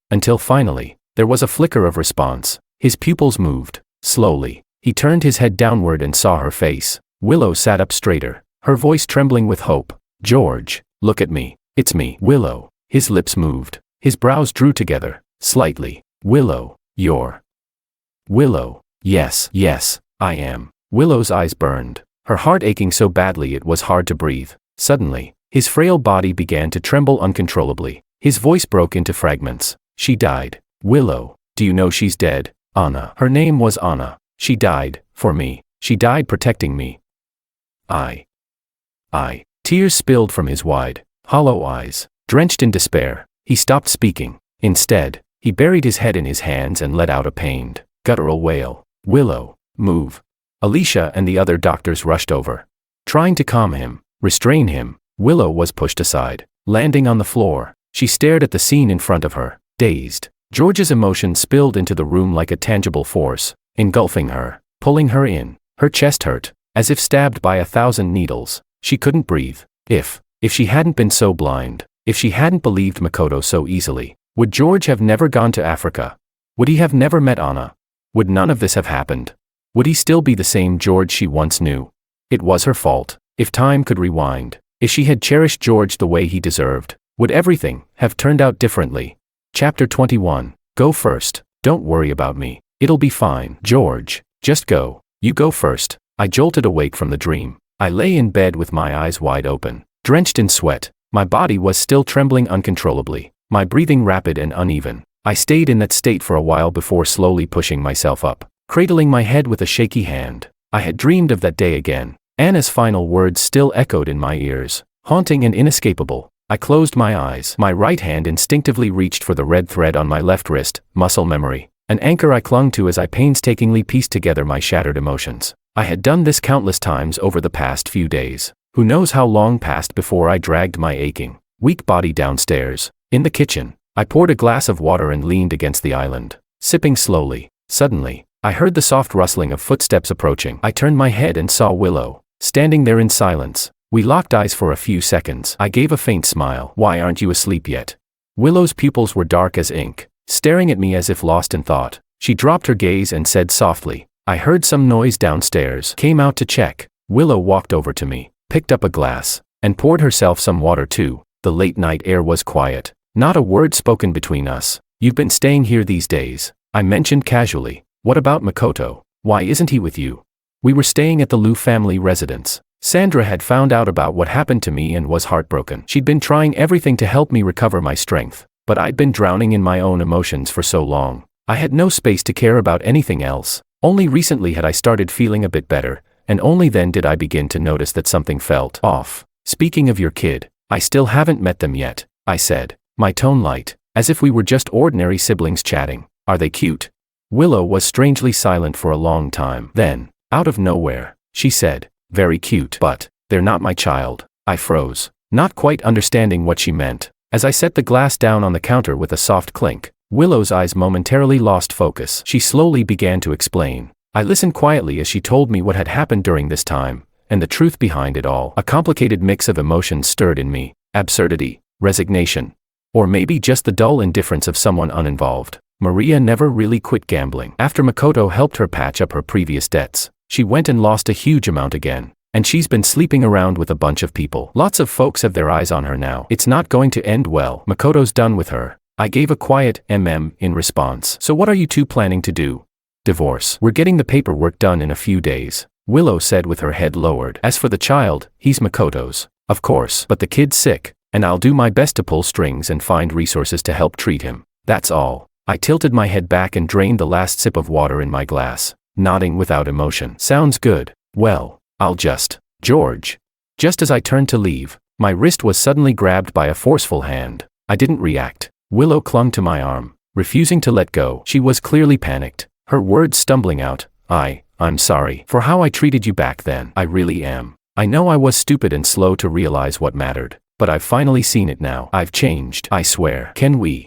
A: until finally, there was a flicker of response. His pupils moved, slowly. He turned his head downward and saw her face. Willow sat up straighter, her voice trembling with hope. George, look at me. It's me, Willow. His lips moved. His brows drew together, slightly. Willow, you're... Willow, yes, I am. Willow's eyes burned, her heart aching so badly it was hard to breathe. Suddenly, his frail body began to tremble uncontrollably. His voice broke into fragments. She died. Willow, do you know she's dead? Anna. Her name was Anna. She died, for me. She died protecting me. I. Tears spilled from his wide, hollow eyes. Drenched in despair, he stopped speaking. Instead, he buried his head in his hands and let out a pained, guttural wail. Willow, move. Alicia and the other doctors rushed over, trying to calm him, restrain him. Willow was pushed aside, landing on the floor. She stared at the scene in front of her, dazed. George's emotion spilled into the room like a tangible force, engulfing her, pulling her in. Her chest hurt, as if stabbed by 1,000 needles. She couldn't breathe. If she hadn't been so blind, if she hadn't believed Makoto so easily, would George have never gone to Africa? Would he have never met Anna? Would none of this have happened? Would he still be the same George she once knew? It was her fault. If time could rewind, if she had cherished George the way he deserved, would everything have turned out differently? Chapter 21. Go first. Don't worry about me. It'll be fine. George, just go. You go first. I jolted awake from the dream. I lay in bed with my eyes wide open, drenched in sweat. My body was still trembling uncontrollably, my breathing rapid and uneven. I stayed in that state for a while before slowly pushing myself up, cradling my head with a shaky hand. I had dreamed of that day again. Anna's final words still echoed in my ears, haunting and inescapable. I closed my eyes. My right hand instinctively reached for the red thread on my left wrist, muscle memory, an anchor I clung to as I painstakingly pieced together my shattered emotions. I had done this countless times over the past few days. Who knows how long passed before I dragged my aching, weak body downstairs. In the kitchen, I poured a glass of water and leaned against the island, sipping slowly. Suddenly, I heard the soft rustling of footsteps approaching. I turned my head and saw Willow, standing there in silence. We locked eyes for a few seconds. I gave a faint smile. Why aren't you asleep yet? Willow's pupils were dark as ink, staring at me as if lost in thought. She dropped her gaze and said softly, I heard some noise downstairs. Came out to check. Willow walked over to me, picked up a glass, and poured herself some water too. The late night air was quiet. Not a word spoken between us. You've been staying here these days, I mentioned casually. What about Makoto? Why isn't he with you? We were staying at the Liu family residence. Sandra had found out about what happened to me and was heartbroken. She'd been trying everything to help me recover my strength, but I'd been drowning in my own emotions for so long. I had no space to care about anything else. Only recently had I started feeling a bit better, and only then did I begin to notice that something felt off. Speaking of your kid, I still haven't met them yet, I said, my tone light, as if we were just ordinary siblings chatting. Are they cute? Willow was strangely silent for a long time. Then, out of nowhere, she said, very cute, but they're not my child. I froze, not quite understanding what she meant. As I set the glass down on the counter with a soft clink, Willow's eyes momentarily lost focus. She slowly began to explain. I listened quietly as she told me what had happened during this time, and the truth behind it all. A complicated mix of emotions stirred in me. Absurdity, resignation, or maybe just the dull indifference of someone uninvolved. Maria never really quit gambling. After Makoto helped her patch up her previous debts, she went and lost a huge amount again. And she's been sleeping around with a bunch of people. Lots of folks have their eyes on her now. It's not going to end well. Makoto's done with her. I gave a quiet in response. So what are you two planning to do? Divorce. We're getting the paperwork done in a few days, Willow said with her head lowered. As for the child, he's Makoto's, of course, but the kid's sick, and I'll do my best to pull strings and find resources to help treat him. That's all. I tilted my head back and drained the last sip of water in my glass, nodding without emotion. Sounds good. Well, I'll just. George. Just as I turned to leave, my wrist was suddenly grabbed by a forceful hand. I didn't react. Willow clung to my arm, refusing to let go. She was clearly panicked, her words stumbling out. I'm sorry for how I treated you back then. I really am. I know I was stupid and slow to realize what mattered, but I've finally seen it now. I've changed, I swear. Can we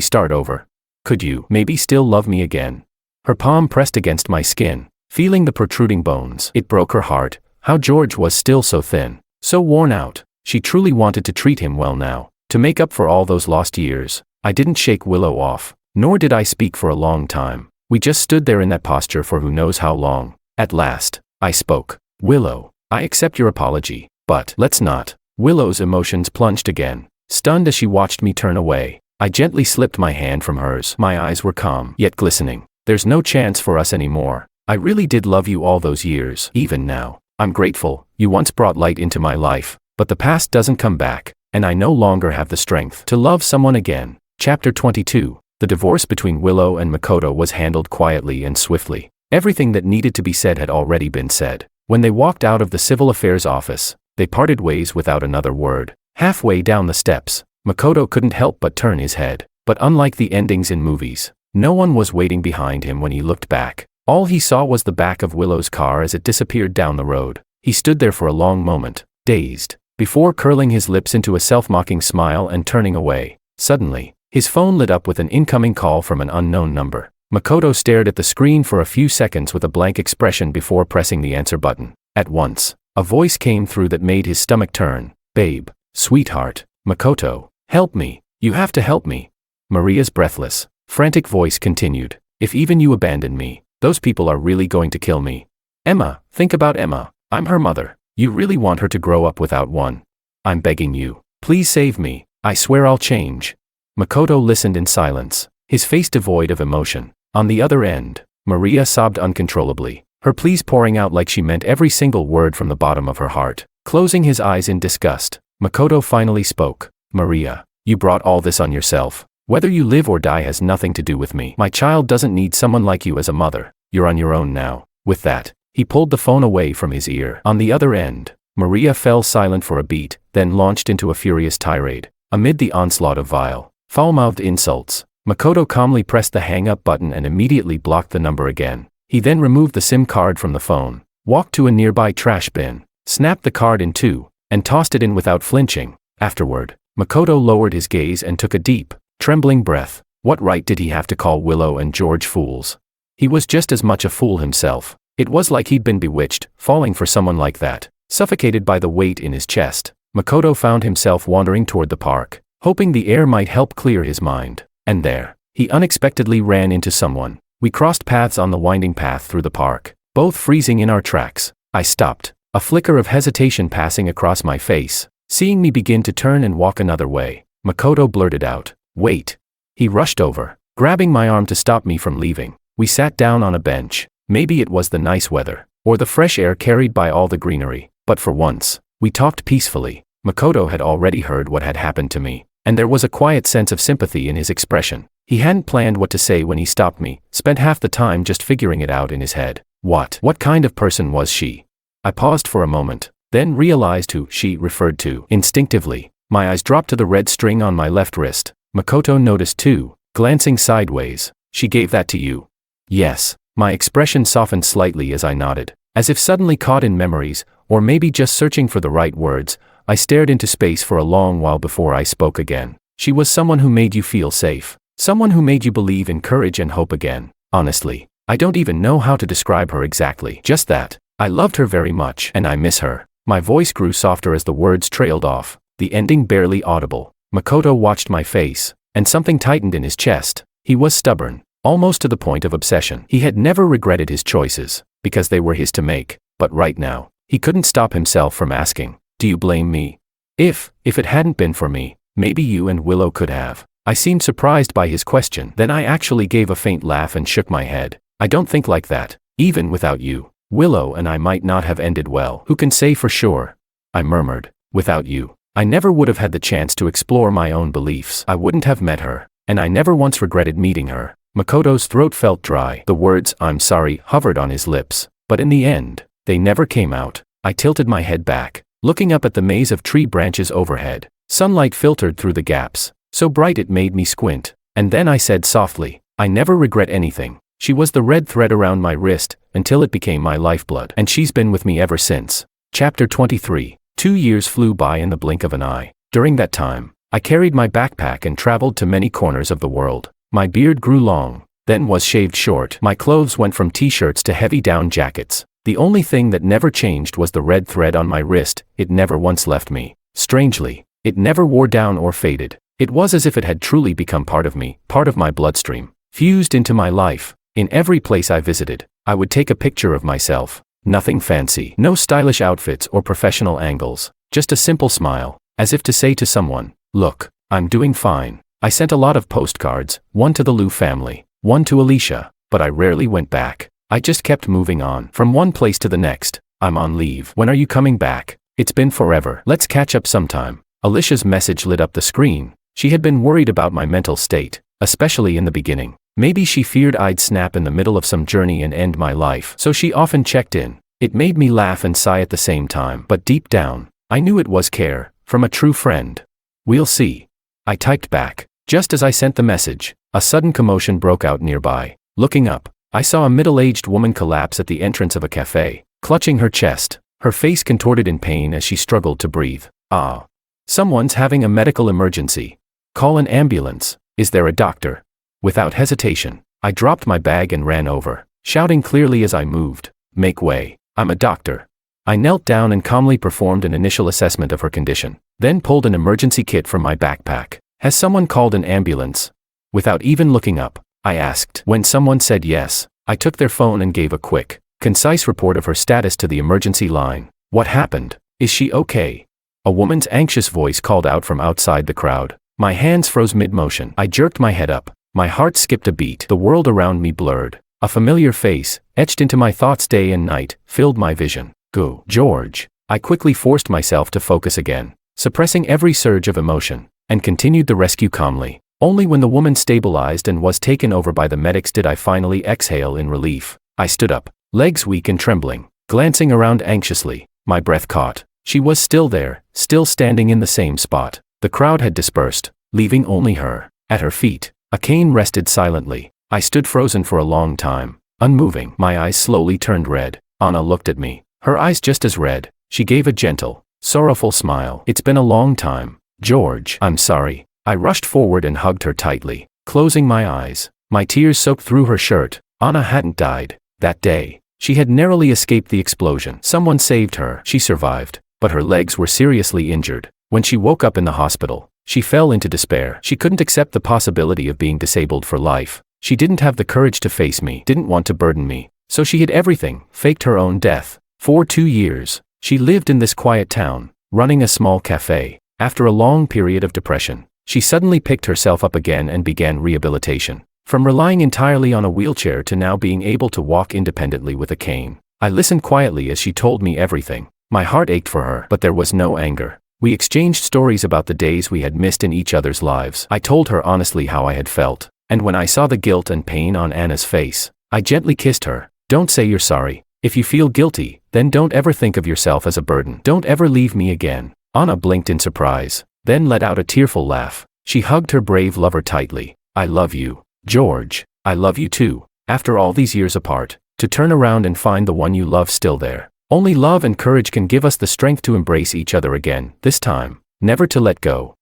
A: start over? Could you maybe still love me again? Her palm pressed against my skin, feeling the protruding bones. It broke her heart, how George was still so thin, so worn out. She truly wanted to treat him well now, to make up for all those lost years. I didn't shake Willow off, nor did I speak for a long time. We just stood there in that posture for who knows how long. At last, I spoke. Willow, I accept your apology, but let's not. Willow's emotions plunged again, stunned as she watched me turn away. I gently slipped my hand from hers. My eyes were calm, yet glistening. There's no chance for us anymore. I really did love you all those years. Even now, I'm grateful. You once brought light into my life, but the past doesn't come back, and I no longer have the strength to love someone again. Chapter 22. The divorce between Willow and Makoto was handled quietly and swiftly. Everything that needed to be said had already been said. When they walked out of the civil affairs office, they parted ways without another word. Halfway down the steps, Makoto couldn't help but turn his head. But unlike the endings in movies, no one was waiting behind him when he looked back. All he saw was the back of Willow's car as it disappeared down the road. He stood there for a long moment, dazed, before curling his lips into a self-mocking smile and turning away. Suddenly, his phone lit up with an incoming call from an unknown number. Makoto stared at the screen for a few seconds with a blank expression before pressing the answer button. At once, a voice came through that made his stomach turn. Babe, sweetheart, Makoto, help me. You have to help me. Maria's breathless, frantic voice continued. If even you abandon me, those people are really going to kill me. Emma, think about Emma. I'm her mother. You really want her to grow up without one. I'm begging you. Please save me. I swear I'll change. Makoto listened in silence, his face devoid of emotion. On the other end, Maria sobbed uncontrollably, her pleas pouring out like she meant every single word from the bottom of her heart. Closing his eyes in disgust, Makoto finally spoke. Maria, you brought all this on yourself. Whether you live or die has nothing to do with me. My child doesn't need someone like you as a mother. You're on your own now. With that, he pulled the phone away from his ear. On the other end, Maria fell silent for a beat, then launched into a furious tirade. Amid the onslaught of vile, foul-mouthed insults, Makoto calmly pressed the hang-up button and immediately blocked the number again. He then removed the SIM card from the phone, walked to a nearby trash bin, snapped the card in two, and tossed it in without flinching. Afterward, Makoto lowered his gaze and took a deep, trembling breath. What right did he have to call Willow and George fools? He was just as much a fool himself. It was like he'd been bewitched, falling for someone like that. Suffocated by the weight in his chest, Makoto found himself wandering toward the park, hoping the air might help clear his mind. And there, he unexpectedly ran into someone. We crossed paths on the winding path through the park, both freezing in our tracks. I stopped, a flicker of hesitation passing across my face. Seeing me begin to turn and walk another way, Makoto blurted out, "Wait." He rushed over, grabbing my arm to stop me from leaving. We sat down on a bench. Maybe it was the nice weather, or the fresh air carried by all the greenery, but for once, we talked peacefully. Makoto had already heard what had happened to me, and there was a quiet sense of sympathy in his expression. He hadn't planned what to say when he stopped me, spent half the time just figuring it out in his head. What kind of person was she? I paused for a moment, then realized who she referred to. Instinctively, my eyes dropped to the red string on my left wrist. Makoto noticed too, glancing sideways. She gave that to you? Yes. My expression softened slightly as I nodded, as if suddenly caught in memories, or maybe just searching for the right words. I stared into space for a long while before I spoke again. She was someone who made you feel safe, someone who made you believe in courage and hope again. Honestly, I don't even know how to describe her exactly. Just that, I loved her very much, and I miss her. My voice grew softer as the words trailed off, the ending barely audible. Makoto watched my face, and something tightened in his chest. He was stubborn, almost to the point of obsession. He had never regretted his choices, because they were his to make, but right now, he couldn't stop himself from asking, "Do you blame me? If it hadn't been for me, maybe you and Willow could have." I seemed surprised by his question. Then I actually gave a faint laugh and shook my head. I don't think like that. Even without you, Willow and I might not have ended well. Who can say for sure? I murmured. Without you, I never would have had the chance to explore my own beliefs. I wouldn't have met her, and I never once regretted meeting her. Makoto's throat felt dry. The words, "I'm sorry," hovered on his lips, but in the end, they never came out. I tilted my head back, looking up at the maze of tree branches overhead. Sunlight filtered through the gaps, so bright it made me squint. And then I said softly, "I never regret anything." She was the red thread around my wrist, until it became my lifeblood, and she's been with me ever since. Chapter 23. 2 years flew by in the blink of an eye. During that time, I carried my backpack and traveled to many corners of the world. My beard grew long, then was shaved short. My clothes went from t-shirts to heavy down jackets. The only thing that never changed was the red thread on my wrist. It never once left me. Strangely, it never wore down or faded. It was as if it had truly become part of me, part of my bloodstream, fused into my life. In every place I visited, I would take a picture of myself. Nothing fancy, no stylish outfits or professional angles, just a simple smile, as if to say to someone, "Look, I'm doing fine." I sent a lot of postcards, one to the Liu family, one to Alicia, but I rarely went back. I just kept moving on, from one place to the next. "I'm on leave. When are you coming back? It's been forever. Let's catch up sometime." Alicia's message lit up the screen. She had been worried about my mental state, especially in the beginning. Maybe she feared I'd snap in the middle of some journey and end my life, so she often checked in. It made me laugh and sigh at the same time, but deep down, I knew it was care, from a true friend. "We'll see," I typed back. Just as I sent the message, a sudden commotion broke out nearby. Looking up, I saw a middle-aged woman collapse at the entrance of a cafe, clutching her chest, her face contorted in pain as she struggled to breathe. "Ah. Someone's having a medical emergency. Call an ambulance. Is there a doctor?" Without hesitation, I dropped my bag and ran over, shouting clearly as I moved, "Make way, I'm a doctor." I knelt down and calmly performed an initial assessment of her condition, then pulled an emergency kit from my backpack. "Has someone called an ambulance?" Without even looking up, I asked. When someone said yes, I took their phone and gave a quick, concise report of her status to the emergency line. "What happened? Is she okay?" A woman's anxious voice called out from outside the crowd. My hands froze mid-motion. I jerked my head up. My heart skipped a beat. The world around me blurred. A familiar face, etched into my thoughts day and night, filled my vision. "Go, George." I quickly forced myself to focus again, suppressing every surge of emotion, and continued the rescue calmly. Only when the woman stabilized and was taken over by the medics did I finally exhale in relief. I stood up, legs weak and trembling, glancing around anxiously. My breath caught. She was still there, still standing in the same spot. The crowd had dispersed, leaving only her. At her feet, a cane rested silently. I stood frozen for a long time, unmoving. My eyes slowly turned red. Anna looked at me, her eyes just as red. She gave a gentle, sorrowful smile. "It's been a long time, George." "I'm sorry." I rushed forward and hugged her tightly, closing my eyes. My tears soaked through her shirt. Anna hadn't died that day. She had narrowly escaped the explosion. Someone saved her. She survived, but her legs were seriously injured. When she woke up in the hospital, she fell into despair. She couldn't accept the possibility of being disabled for life. She didn't have the courage to face me, didn't want to burden me. So she hid everything, faked her own death. For 2 years, she lived in this quiet town, running a small cafe. After a long period of depression, she suddenly picked herself up again and began rehabilitation. From relying entirely on a wheelchair to now being able to walk independently with a cane. I listened quietly as she told me everything. My heart ached for her, but there was no anger. We exchanged stories about the days we had missed in each other's lives. I told her honestly how I had felt, and when I saw the guilt and pain on Anna's face, I gently kissed her. "Don't say you're sorry. If you feel guilty, then don't ever think of yourself as a burden. Don't ever leave me again." Anna blinked in surprise, then let out a tearful laugh. She hugged her brave lover tightly. "I love you, George. I love you too." After all these years apart, to turn around and find the one you love still there. Only love and courage can give us the strength to embrace each other again, this time, never to let go.